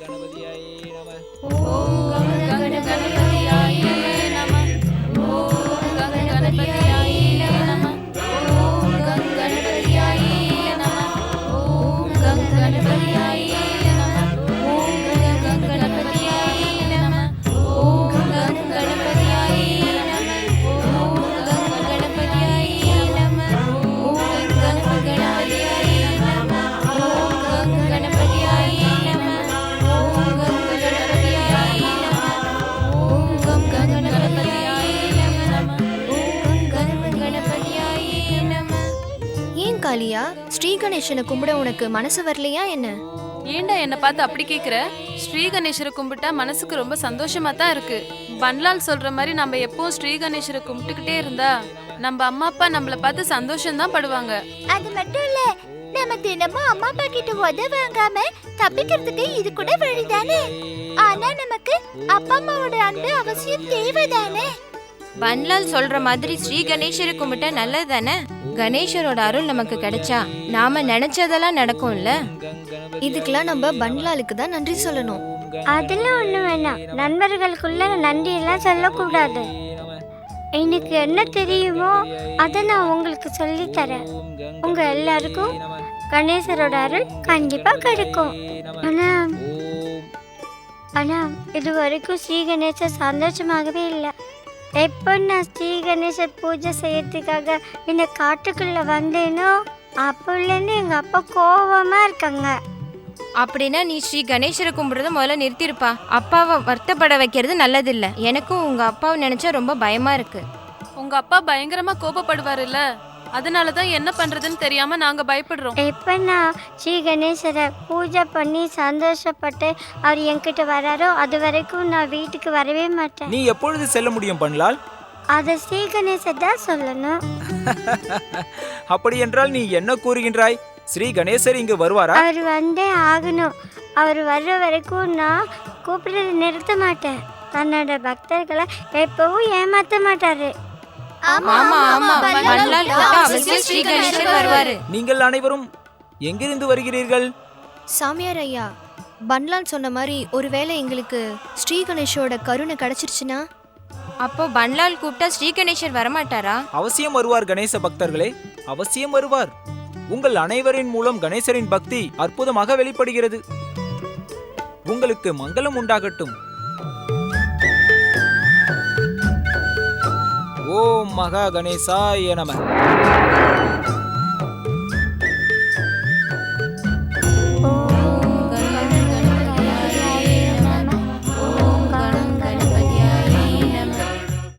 காளியா, ஸ்ரீ கணேசனை கும்பிட உனக்கு மனசு வரலையா என்ன? ஏண்டா என்ன பார்த்து அப்படி கேக்குற? ஸ்ரீ கணேசரை கும்பிட்டா மனசுக்கு ரொம்ப சந்தோஷமா தான் இருக்கு. பன்லால் சொல்ற மாதிரி நம்ம எப்பவும் ஸ்ரீ கணேசரை கும்பிட்டுக்கிட்டே இருந்தா நம்ம அம்மா அப்பா நம்மள பார்த்து சந்தோஷம் தான் படுவாங்க. அது மட்டும் இல்ல, நம்ம தினமும் அம்மா அப்பா கிட்ட உதவாங்காம தப்பிக்கிறதுக்கு இது கூட வழிதானே. ஆனா நமக்கு அப்பா அம்மாவோட அன்பு அவசியம் தேவைதானே. பன்லால் சொல்ற மாதிரி ஸ்ரீ கணேசரை கும்பிட்டா நல்லது தானே. கணேசரோட அருள் நமக்கு கிடைச்சா நாம நினைச்சதெல்லாம் நடக்கும்ல. இதுக்கெல்லாம் நம்ம பன்லாலுக்கு தான் நன்றி சொல்லணும். அதெல்லாம் ஒண்ணு வேணாம். நண்பர்களுக்குள்ள நன்றி எல்லாம் சொல்லக்கூடாது. எனக்கு என்ன தெரியுமோ அதை நான் உங்களுக்கு சொல்லி தரேன். உங்க எல்லாருக்கும் கணேசரோட அருள் கண்டிப்பா கிடைக்கும். ஆனா இது வரைக்கும் ஸ்ரீ கணேசர் சந்தோஷமாகவே இல்லை. எப்போ நான் ஸ்ரீ கணேசர் பூஜை செய்யறதுக்காக இந்த காட்டுக்குள்ள வந்தேனோ அப்போலேருந்து எங்க அப்பா கோபமா இருக்காங்க. அப்படின்னா நீ ஸ்ரீ கணேசரை கும்பிடுறத முதல்ல நிறுத்திருப்பா. அப்பாவை வருத்தப்பட வைக்கிறது நல்லதில்ல. எனக்கும் உங்க அப்பாவை நினைச்சா ரொம்ப பயமா இருக்கு. உங்க அப்பா பயங்கரமா கோபப்படுவாருல்ல, அதனாலதான் என்ன பண்றதுன்னு தெரியாம நாங்க பயப்படுறோம். எப்ப நான் ஸ்ரீ கணேசரை பூஜை பண்ணி சந்தோஷப்பட்டு அவர் என்கிட்ட வராரோ அது வரைக்கும் நான் வீட்டுக்கு வரவே மாட்டேன். நீ எப்பொழுது செல்ல முடியும் பன்லால்? அதை ஸ்ரீ கணேசர் தான் சொல்லணும். அப்படி என்றால் நீ என்ன கூறுகின்றாய்? ஸ்ரீ கணேசர் இங்கு வருவாரா? அவர் வந்தே ஆகணும். அவர் வர்ற வரைக்கும் நான் கூப்பிடுறது நிறுத்த மாட்டேன். தன்னோட பக்தர்களை எப்பவும் ஏமாத்த மாட்டாரு. நீங்கள் அனைவரும் எங்கிருந்து வருகிறீர்கள்? சாமியார் ஐயா, பன்லால் சொன்ன மாதிரி ஒருவேளை எங்களுக்கு ஸ்ரீ கணேஷோட கருணை கிடைச்சிருச்சுன்னா? அப்போ பன்லால் கூப்பிட்டா ஸ்ரீ கணேசர் வரமாட்டாரா? அவசியம் வருவார் கணேச பக்தர்களே, அவசியம் வருவார். உங்கள் அனைவரின் மூலம் கணேசரின் பக்தி அற்புதமாக வெளிப்படுகிறது. உங்களுக்கு மங்களம் உண்டாகட்டும். ஓம் மகா கணேசாய நம.